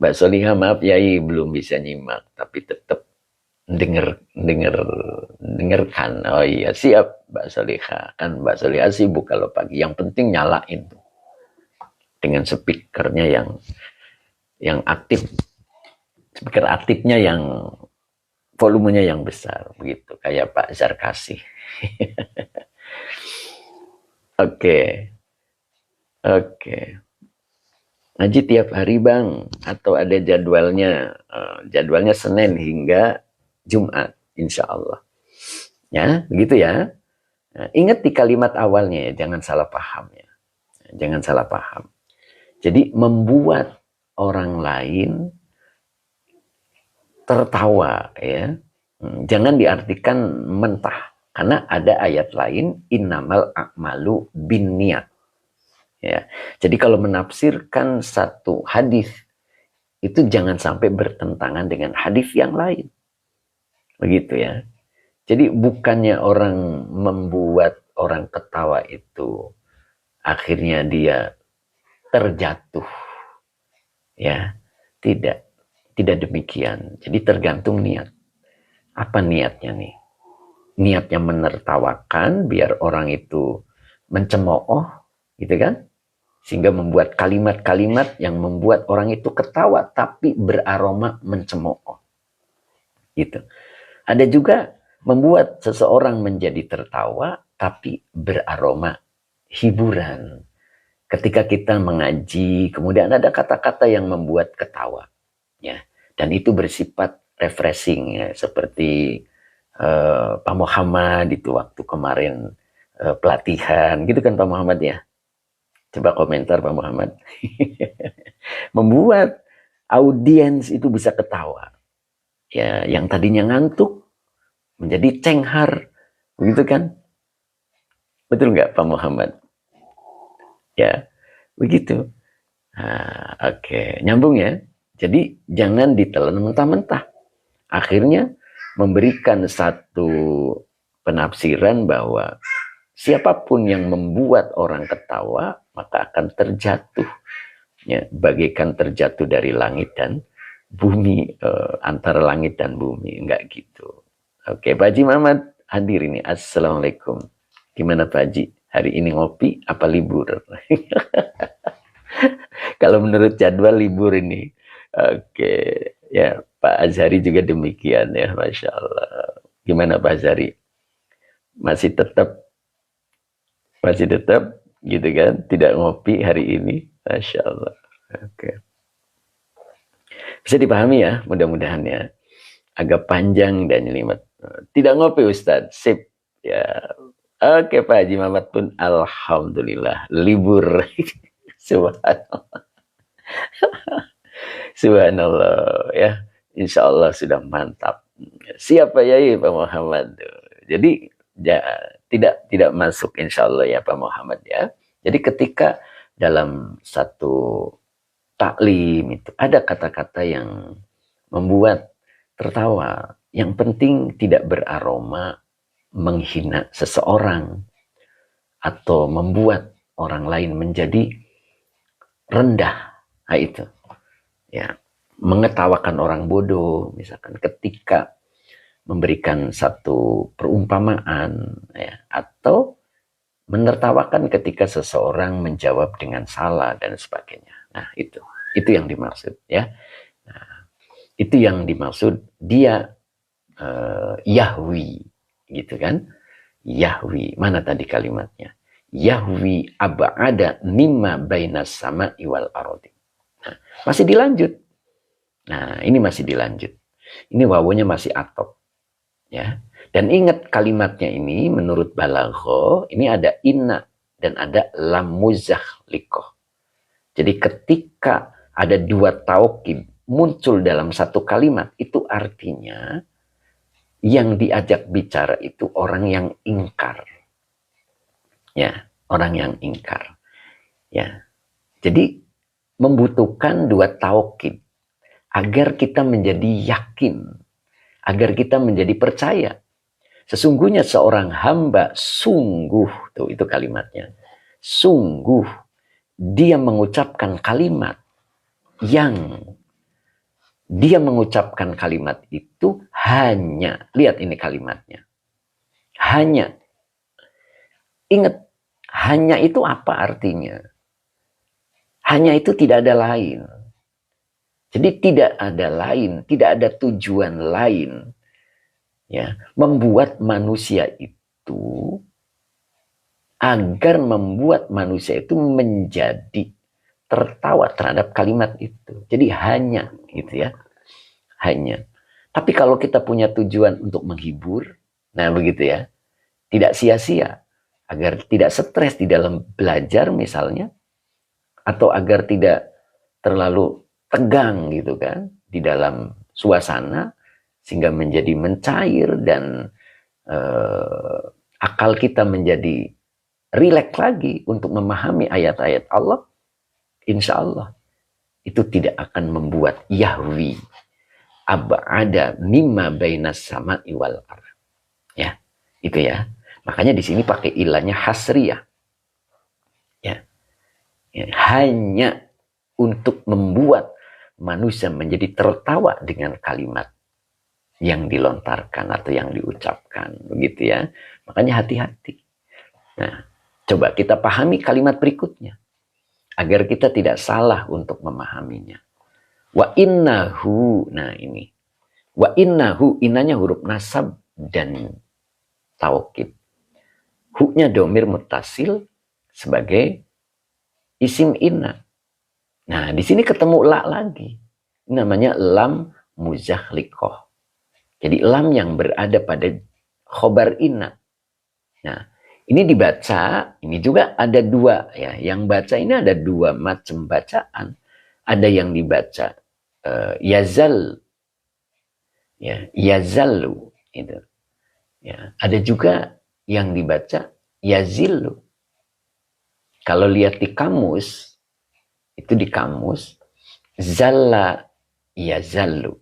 Mbak Solihah maaf ya, belum bisa nyimak, tapi tetap dengarkan. Oh iya, siap Mbak Solihah. Kan Mbak Solihah sibuk kalau pagi. Yang penting nyalain tuh dengan speakernya yang yang aktif, speaker aktifnya yang volumenya yang besar, begitu kayak Pak Zarkasi. Oke, oke. Ngaji tiap hari bang, atau ada jadwalnya? Jadwalnya Senin hingga Jumat, insya Allah. Ya, begitu ya. Nah, ingat di kalimat awalnya ya, jangan salah paham ya. Jangan salah paham. Jadi membuat orang lain tertawa ya. Jangan diartikan mentah. Karena ada ayat lain, innamal a'malu binniyat. Ya. Jadi kalau menafsirkan satu hadis itu jangan sampai bertentangan dengan hadis yang lain. Begitu ya. Jadi bukannya orang membuat orang ketawa itu akhirnya dia terjatuh. Ya, tidak. Tidak demikian. Jadi tergantung niat. Apa niatnya nih? Niatnya menertawakan biar orang itu mencemooh, gitu kan? Sehingga membuat kalimat-kalimat yang membuat orang itu ketawa tapi beraroma mencemooh. Gitu. Ada juga membuat seseorang menjadi tertawa tapi beraroma hiburan. Ketika kita mengaji, kemudian ada kata-kata yang membuat ketawa. Ya. Dan itu bersifat refreshing ya, seperti Pak Muhammad itu waktu kemarin pelatihan, gitu kan Pak Muhammad ya. Coba komentar Pak Muhammad. Membuat audiens itu bisa ketawa. Ya, yang tadinya ngantuk menjadi cenghar, begitu kan? Betul nggak Pak Muhammad? Ya, begitu. Oke, nyambung ya. Jadi jangan ditelan mentah-mentah. Akhirnya memberikan satu penafsiran bahwa siapapun yang membuat orang ketawa maka akan terjatuh, ya, bagaikan terjatuh dari langit dan bumi, antara langit dan bumi, enggak gitu. Oke, Pak Haji Muhammad hadir ini. Assalamualaikum. Gimana Pak Haji? Hari ini ngopi apa libur? Kalau menurut jadwal libur ini. Oke, ya Pak Azhari juga demikian ya, Masya Allah. Gimana Pak Azhari? Masih tetap gitu kan? Tidak ngopi hari ini, Masya Allah. Oke. Bisa dipahami ya, mudah-mudahan ya. Agak panjang dan jelimet. Tidak ngopi Ustadz, sip. Ya. Oke Pak Haji Muhammad pun alhamdulillah libur. Subhanallah. Subhanallah ya. Insya Allah sudah mantap. Siapa ya Pak Muhammad? Jadi ya, tidak masuk insya Allah ya Pak Muhammad ya. Jadi ketika dalam satu taklim itu ada kata-kata yang membuat tertawa. Yang penting tidak beraroma menghina seseorang atau membuat orang lain menjadi rendah. Nah, itu. Ya, mengetawakan orang bodoh misalkan ketika memberikan satu perumpamaan ya, atau menertawakan ketika seseorang menjawab dengan salah dan sebagainya. Nah, itu yang dimaksud ya. Nah, itu yang dimaksud dia Yahwi gitu kan. Yahwi, mana tadi kalimatnya? Yahwi ab'ada mimma bainas sama'i wal ardi. Nah, masih dilanjut. Nah, ini masih dilanjut. Ini wawunya masih atop. Ya. Dan ingat kalimatnya ini menurut balagho, ini ada inna dan ada lam muzahlikoh. Jadi ketika ada dua taukid muncul dalam satu kalimat, itu artinya yang diajak bicara itu orang yang ingkar. Ya, orang yang ingkar. Ya. Jadi membutuhkan dua taukid agar kita menjadi yakin, agar kita menjadi percaya. Sesungguhnya seorang hamba sungguh, tuh itu kalimatnya, sungguh dia mengucapkan kalimat yang dia mengucapkan kalimat itu hanya, lihat ini kalimatnya, hanya. Ingat, hanya itu apa artinya? Hanya itu tidak ada lain. Jadi tidak ada lain, tidak ada tujuan lain ya, membuat manusia itu agar membuat manusia itu menjadi tertawa terhadap kalimat itu. Jadi hanya gitu ya, hanya. Tapi kalau kita punya tujuan untuk menghibur, nah begitu ya, tidak sia-sia, agar tidak stres di dalam belajar misalnya, atau agar tidak terlalu tegang gitu kan di dalam suasana, sehingga menjadi mencair dan akal kita menjadi rileks lagi untuk memahami ayat-ayat Allah, insya Allah itu tidak akan membuat yahwi ab'ada mimma bainas sama'i wal ardh. Ya, itu ya. Makanya di sini pakai ilahnya hasriyah. Ya. Ya, hanya untuk membuat manusia menjadi tertawa dengan kalimat yang dilontarkan atau yang diucapkan, begitu ya. Makanya hati-hati. Nah, coba kita pahami kalimat berikutnya agar kita tidak salah untuk memahaminya. Wa innahu, nah ini. Wa innahu, inanya huruf nasab dan taukid. Hu-nya domir mutasil sebagai isim inna. Nah, di sini ketemu la lagi. Ini namanya lam muzakhliqah. Jadi lam yang berada pada khobar inna. Nah, ini dibaca, ini juga ada dua ya. Yang baca ini ada dua macam bacaan. Ada yang dibaca yazal, ya, yazallu, itu. Ya, ada juga yang dibaca yazillu. Kalau lihat di kamus, itu di kamus zalla yazallu.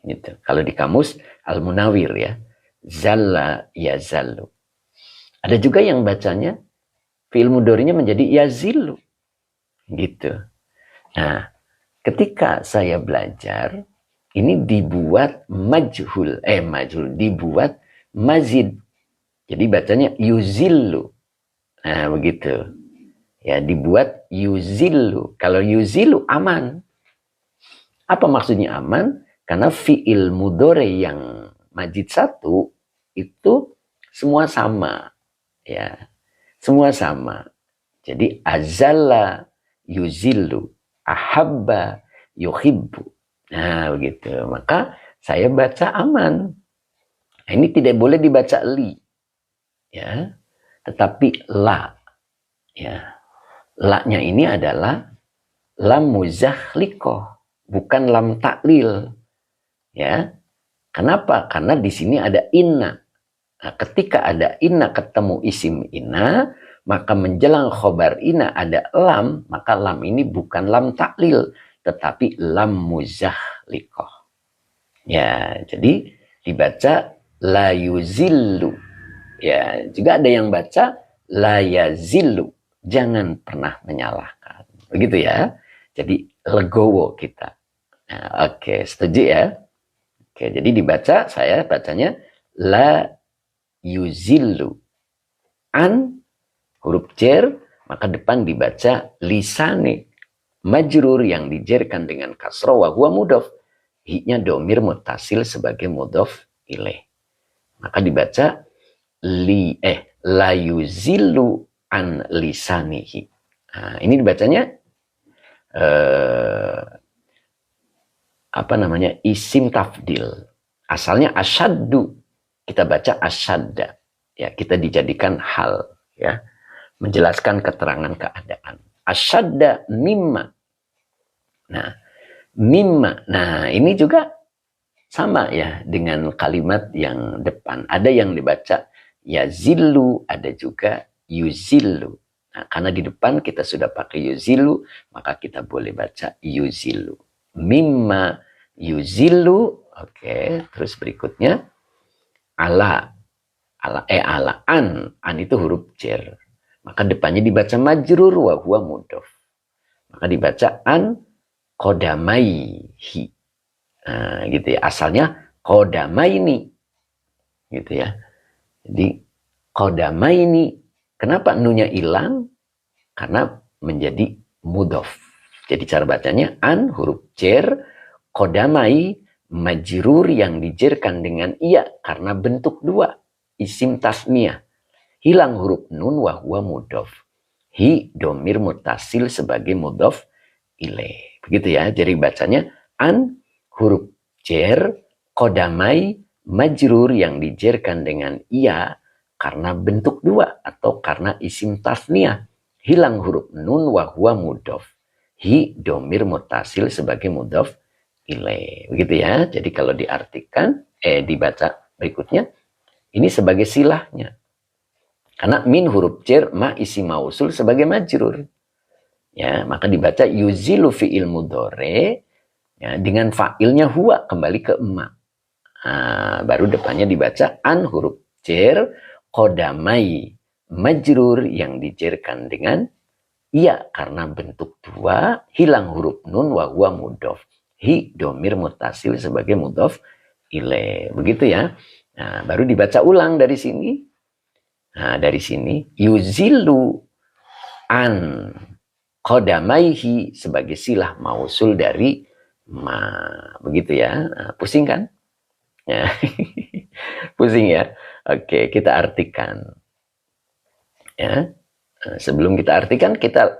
Gitu. Kalau di kamus Al-Munawir ya, zalla yazallu. Ada juga yang bacanya fi'il mudhari'nya menjadi yazillu. Gitu. Nah, ketika saya belajar ini dibuat majhul, dibuat mazid. Jadi bacanya yuzillu. Nah, begitu. Ya, dibuat yuzillu. Kalau yuzillu aman. Apa maksudnya aman? Karena fi'il mudhari yang majid satu itu semua sama. Ya. Semua sama. Jadi azalla yuzillu, ahabba yuhibbu. Nah, begitu. Maka saya baca aman. Nah, ini tidak boleh dibaca li. Ya. Tetapi la. Ya. La-nya ini adalah lam muzakhliqah, bukan lam taklil. Ya. Kenapa? Karena di sini ada inna. Nah, ketika ada inna ketemu isim inna, maka menjelang khobar inna ada lam, maka lam ini bukan lam taklil, tetapi lam muzakhliqah. Ya, jadi dibaca la yuzillu. Ya, juga ada yang baca la yazillu. Jangan pernah menyalahkan. Begitu ya. Jadi legowo kita. Nah, oke, setuju ya? Oke, jadi dibaca, saya bacanya la yuzillu. An huruf jer, maka depan dibaca lisane. Majrur yang dijerkan dengan kasroh wa huwa mudhof. Hi-nya domir mutasil sebagai mudhof ilaih. Maka dibaca la yuzillu an lisanihi. Nah, ini dibacanya isim tafdil. Asalnya asyaddu, kita baca asyadda. Ya, kita dijadikan hal ya, menjelaskan keterangan keadaan. Asyadda mimma. Nah, mimma. Nah, ini juga sama ya dengan kalimat yang depan. Ada yang dibaca yazillu, ada juga yuzillu. Nah, karena di depan kita sudah pakai yuzillu, maka kita boleh baca yuzillu. Mimma yuzillu. Oke, terus berikutnya ala an itu huruf jer. Maka depannya dibaca majrur wa huwa mudhof. Maka dibaca an qadamaihi. Nah, gitu ya. Asalnya qadamaini. Gitu ya. Jadi qadamaini. Kenapa nunya hilang? Karena menjadi mudhof. Jadi cara bacanya an huruf jer, kodamai majrur yang dijerkan dengan iya karena bentuk dua, isim tasniyah. Hilang huruf nun wa huwa mudhof. Hi domir mutasil sebagai mudhof ilaih. Begitu ya. Jadi bacanya an huruf jer, kodamai majrur yang dijerkan dengan iya karena bentuk dua atau karena isim tasniyah. Hilang huruf nun wa huwa mudhof. Hi domir mutasil sebagai mudhof ilaih. Begitu ya. Jadi kalau diartikan, dibaca berikutnya, ini sebagai silahnya. Karena min huruf jer ma isi mausul sebagai majrur. Ya, maka dibaca yuzilu fi'il mudhore ya, dengan fa'ilnya huwa kembali ke ma. Nah, baru depannya dibaca an huruf jer kodamai majrur yang dijerkan dengan iya karena bentuk dua, hilang huruf nun wa huwa mudhof. Hi domir mutasil sebagai mudhof ilaih. Begitu ya. Nah, baru dibaca ulang dari sini. Nah, dari sini yuzilu an qadamaihi sebagai silah mausul dari ma. Begitu ya. Nah, pusing kan? Ya. Pusing ya. Oke, kita artikan. Ya. Sebelum kita artikan, kita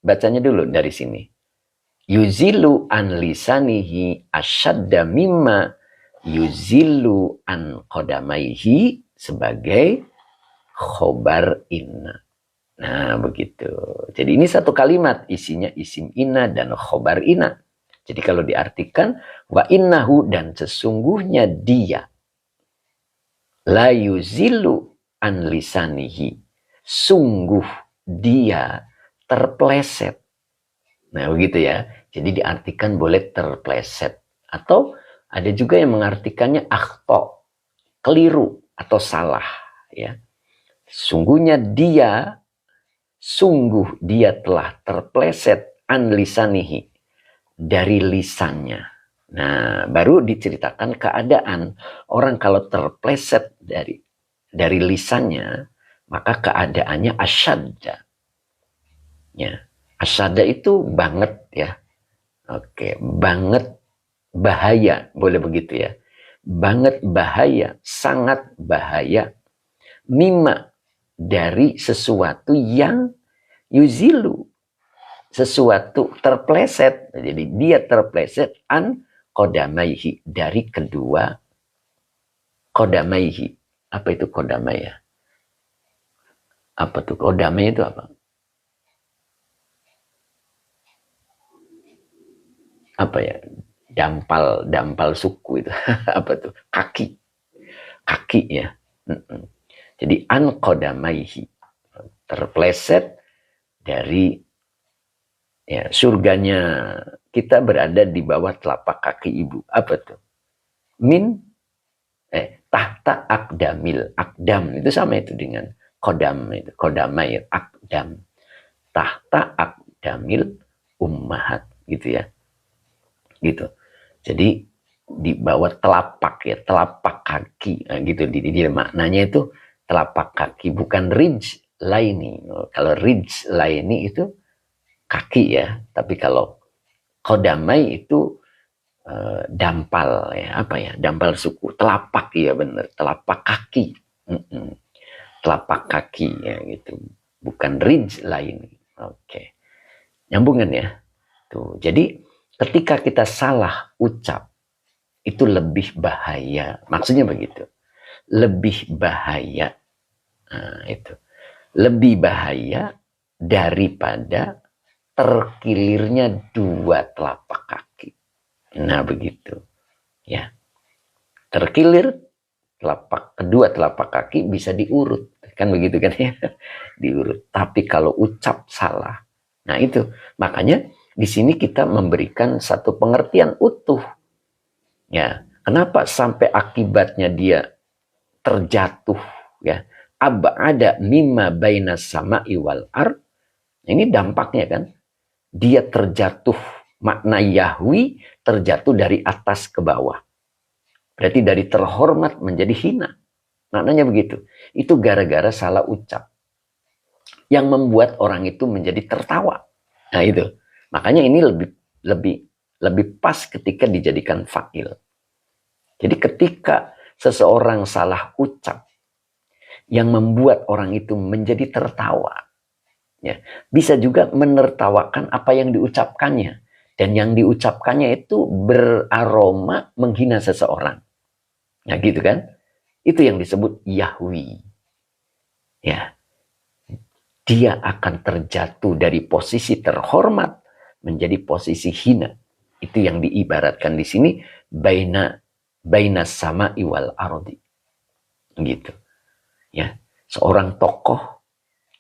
bacanya dulu dari sini. Yuzilu an lisanihi asyadda mimma yuzilu an qadamaihi sebagai khobar inna. Nah, begitu. Jadi ini satu kalimat, isinya isim inna dan khobar inna. Jadi kalau diartikan, wa innahu dan sesungguhnya dia, la yuzilu an lisanihi. Sungguh dia terpleset. Nah, begitu ya. Jadi diartikan boleh terpleset. Atau ada juga yang mengartikannya akhto, keliru atau salah. Ya. Sungguh dia telah terpleset an lisanihi, dari lisannya. Nah, baru diceritakan keadaan orang kalau terpleset dari lisannya, maka keadaannya asyadda. Ya, asyadda itu banget ya. Oke, banget bahaya, boleh begitu ya. Banget bahaya, sangat bahaya. Mimma dari sesuatu yang yuzilu, sesuatu terpleset. Jadi dia terpleset an qadamaihi, dari kedua qadamaihi. Apa itu qadamai ya? Apa tuh qadamai itu apa? Apa ya? Dampal suku itu. Apa tuh? Kaki ya. Jadi an qadamaihi, terpleset dari ya, surganya kita berada di bawah telapak kaki ibu. Apa tuh? Tahta akdamil. Akdam itu sama itu dengan kodam itu. Kodamai akdam. Tahta akdamil ummahat gitu ya. Gitu. Jadi di bawah telapak ya, telapak kaki. Nah, gitu di maknanya itu telapak kaki, bukan ridge laini. Kalau ridge laini itu kaki ya, tapi kalau kodamai itu dampal ya, apa ya, dampal suku, telapak ya, bener, telapak kaki. Telapak kaki ya gitu, bukan ridge laini. Oke, nyambungan ya tuh. Jadi ketika kita salah ucap itu lebih bahaya, maksudnya begitu, lebih bahaya. Nah, itu lebih bahaya daripada terkilirnya dua telapak kaki. Nah, begitu. Ya. Terkilir kedua telapak kaki bisa diurut. Kan begitu kan ya? Diurut. Tapi kalau ucap salah. Nah, itu. Makanya di sini kita memberikan satu pengertian utuh. Ya. Kenapa sampai akibatnya dia terjatuh ya? Ab'ada mimma bainas sama'i wal ard. Ini dampaknya kan. Dia terjatuh, makna Yahwi terjatuh dari atas ke bawah. Berarti dari terhormat menjadi hina. Maknanya begitu. Itu gara-gara salah ucap. Yang membuat orang itu menjadi tertawa. Nah itu. Makanya ini lebih pas ketika dijadikan fa'il. Jadi ketika seseorang salah ucap yang membuat orang itu menjadi tertawa, ya, bisa juga menertawakan apa yang diucapkannya. Dan yang diucapkannya itu beraroma menghina seseorang. Nah gitu kan? Itu yang disebut yahwi. Ya, dia akan terjatuh dari posisi terhormat menjadi posisi hina. Itu yang diibaratkan di sini baina sama iwal ardi. Gitu. Ya, seorang tokoh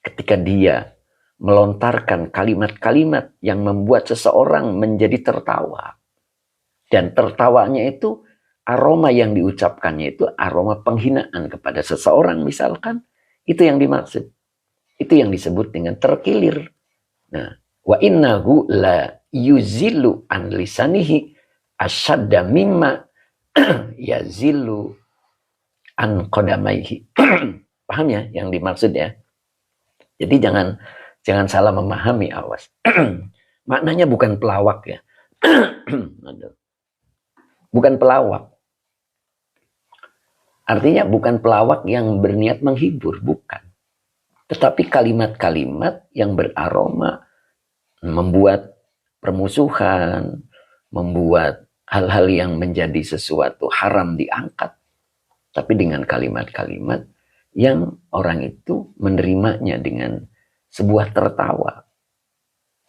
ketika dia melontarkan kalimat-kalimat yang membuat seseorang menjadi tertawa. Dan tertawanya itu aroma yang diucapkannya itu aroma penghinaan kepada seseorang misalkan. Itu yang dimaksud. Itu yang disebut dengan terkilir. Nah, wa innahu la yuzilu an lisanihi asyadda mimma yazilu an qadamaihi. Paham ya yang dimaksud ya? Jadi jangan salah memahami, awas. Maknanya bukan pelawak ya. Bukan pelawak. Artinya bukan pelawak yang berniat menghibur, bukan. Tetapi kalimat-kalimat yang beraroma, membuat permusuhan, membuat hal-hal yang menjadi sesuatu haram diangkat. Tapi dengan kalimat-kalimat yang orang itu menerimanya dengan sebuah tertawa.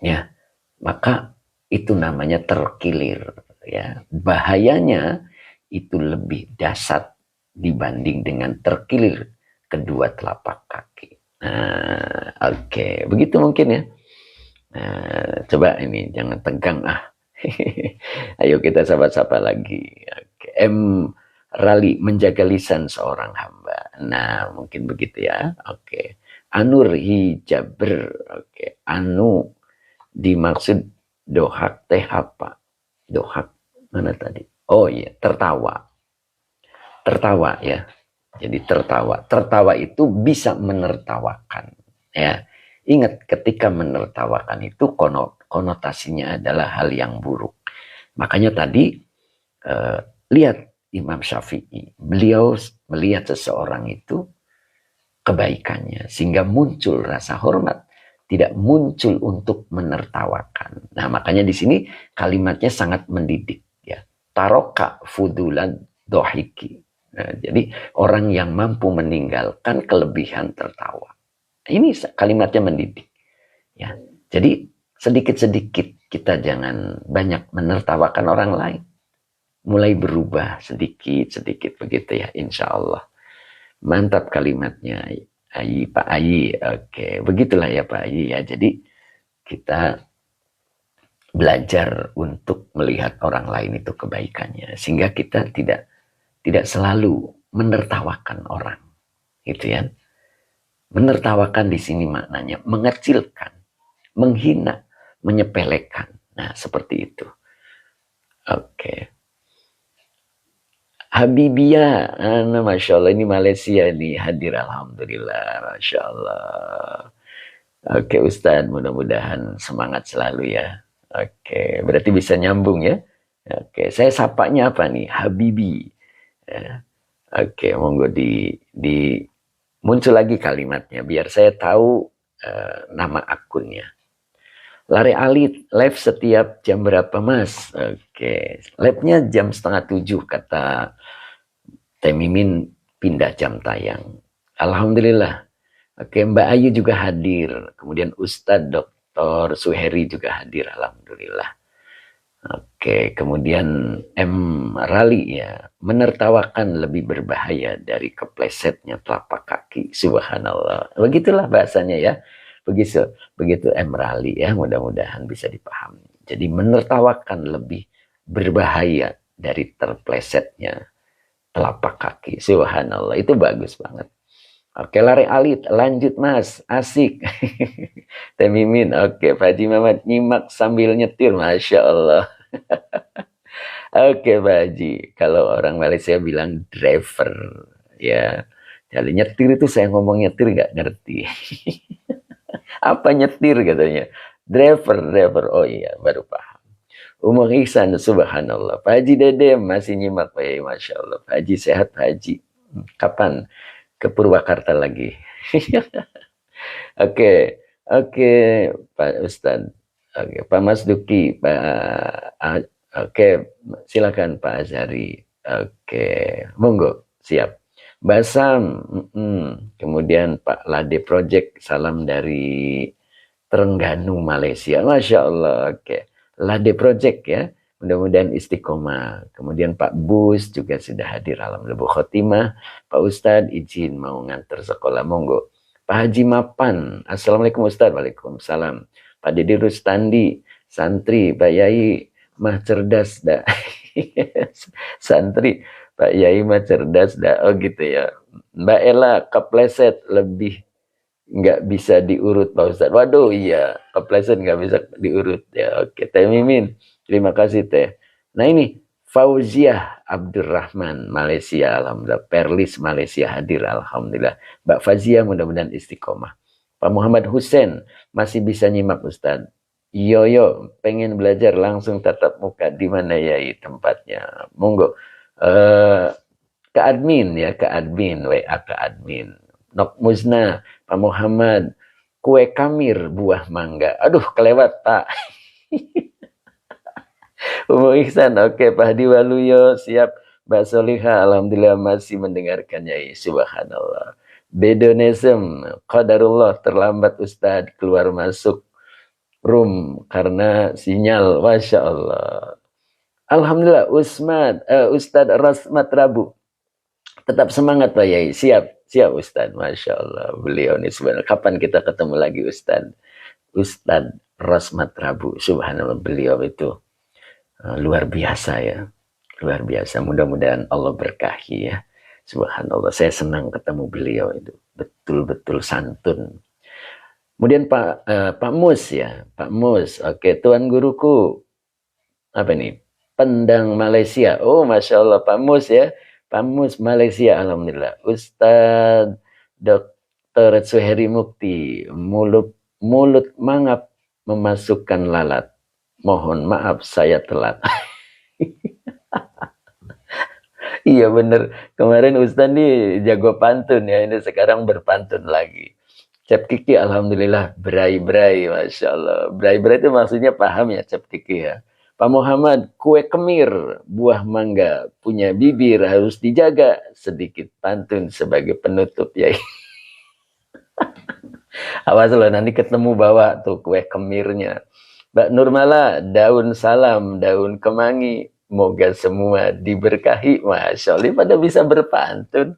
Ya, maka itu namanya terkilir. Ya, bahayanya itu lebih dahsyat dibanding dengan terkilir kedua telapak kaki. Nah, oke. Begitu mungkin ya. Nah, coba ini jangan tegang Ayo kita sapa-sapa lagi. Oke. Rali menjaga lisan seorang hamba. Nah, mungkin begitu ya. Oke. Anur hijabr. Oke. Anu dimaksud dohak teh apa? Dohak mana tadi? Oh iya, tertawa. Tertawa ya. Jadi tertawa. Tertawa itu bisa menertawakan. Ya. Ingat ketika menertawakan itu konotasinya adalah hal yang buruk. Makanya tadi lihat Imam Syafi'i. Beliau melihat seseorang itu kebaikannya. Sehingga muncul rasa hormat. Tidak muncul untuk menertawakan. Nah makanya di sini kalimatnya sangat mendidik. Ya. Taroka fudulan dohiki. Nah, jadi orang yang mampu meninggalkan kelebihan tertawa. Ini kalimatnya mendidik. Ya. Jadi sedikit-sedikit kita jangan banyak menertawakan orang lain. Mulai berubah sedikit-sedikit begitu ya, insya Allah. Mantap kalimatnya, Pak Ayi. Oke, begitulah ya Pak Ayi ya. Jadi kita belajar untuk melihat orang lain itu kebaikannya, sehingga kita tidak selalu menertawakan orang, gitu ya. Menertawakan di sini maknanya mengecilkan, menghina, menyepelekan. Nah, seperti itu. Oke. Habibia, Masya Allah, ini Malaysia ini hadir, Alhamdulillah, Masya Allah. Oke Ustadz, mudah-mudahan semangat selalu ya. Oke, berarti bisa nyambung ya. Oke, saya sapanya apa nih? Habibi. Ya. Oke, monggo di muncul lagi kalimatnya, biar saya tahu nama akunnya. Lari Ali live setiap jam berapa mas? Oke, live-nya jam 6:30 kata Temimin pindah jam tayang. Alhamdulillah. Oke, Mbak Ayu juga hadir. Kemudian Ustadz Dr. Suheri juga hadir. Alhamdulillah. Oke, kemudian M. Rali ya. Menertawakan lebih berbahaya dari keplesetnya telapak kaki. Subhanallah. Begitulah bahasanya ya. Begitu M. Rali ya. Mudah-mudahan bisa dipahami. Jadi menertawakan lebih berbahaya dari terplesetnya telapak kaki. Subhanallah. Itu bagus banget. Oke, lari alit, lanjut mas, asik. Temimin, oke, Pak Haji Mamat nyimak sambil nyetir, Masya Allah. Oke, Pak Haji, kalau orang Malaysia bilang driver, ya. Jadi nyetir itu saya ngomong nyetir gak ngerti. Apa nyetir katanya? Driver. Oh iya, baru paham. Umur Ihsan, subhanallah. Pak Haji Dede masih nyimak, Pak Yai, Masya Allah. Pak Haji sehat, Pak Haji. Kapan ke Purwakarta lagi? Oke, oke, Pak Ustadz. Oke, Pak Mas Duki, oke, silakan Pak Azhari. Oke, monggo, siap. Basam, kemudian Pak Lade Project, salam dari Terengganu, Malaysia. Masya Allah, oke. Lade Project ya, mudah-mudahan istiqomah. Kemudian Pak Bus juga sudah hadir, alhamdulillah. Bu Khotimah, Pak Ustadz izin mau nganter sekolah, monggo. Pak Haji Mapan, Assalamualaikum Ustadz. Waalaikumsalam. Pak Didi Rustandi, santri, Pak Yai mah cerdas dah. Santri, Pak Yai mah cerdas dah. Oh gitu ya. Mbak Ella kepleset, lebih nggak bisa diurut Pak Ustadz. Waduh iya, kepleset nggak bisa diurut ya. Oke, Teh Mimin, terima kasih Teh. Nah ini Fauziah Abdurrahman, Malaysia, alhamdulillah. Perlis, Malaysia hadir, alhamdulillah. Mbak Fazia mudah-mudahan istiqomah. Pak Muhammad Hussein masih bisa nyimak Ustadz. Yo, pengen belajar langsung tatap muka, di mana ya tempatnya? Monggo. Ke admin ya, ke admin, WA ke admin. Nok Muzna, Pak Muhammad, kue kamir buah mangga. Aduh, kelewat Pak. Umu Ihsan, oke Pak Hadi Waluyo, siap. Mbak Soliha, alhamdulillah masih mendengarkannya. Subhanallah. Bedonism, qadarullah, terlambat Ustadz keluar masuk room karena sinyal. Masya Allah. Alhamdulillah, Ustadz Rasmat Rabu. Tetap semangat Pak Yai. Siap Ustadz. Masya Allah. Beliau ini sebenarnya. Kapan kita ketemu lagi Ustadz? Ustadz Rasmat Rabu. Subhanallah, beliau itu luar biasa ya. Luar biasa. Mudah-mudahan Allah berkahi ya. Subhanallah. Saya senang ketemu beliau itu. Betul-betul santun. Kemudian Pak Mus ya. Pak Mus. Oke, Tuan Guruku. Apa nih? Pendang Malaysia. Oh, Masya Allah. Pak Mus ya. Pak Mus Malaysia, alhamdulillah. Ustadz Dr. Suheri Mukti, mulut mangap memasukkan lalat. Mohon maaf saya telat. Iya bener. Kemarin Ustadz nih jago pantun ya. Ini sekarang berpantun lagi. Cap Kiki alhamdulillah berai-berai, Masya Allah. Berai-berai itu maksudnya paham ya Cap Kiki ya. Pak Muhammad, kue kemir, buah mangga, punya bibir harus dijaga. Sedikit pantun sebagai penutup ya. Awas loh nanti ketemu bawa tuh kue kemirnya. Mbak Nurmala, daun salam, daun kemangi. Moga semua diberkahi. Masya Allah, pada bisa berpantun.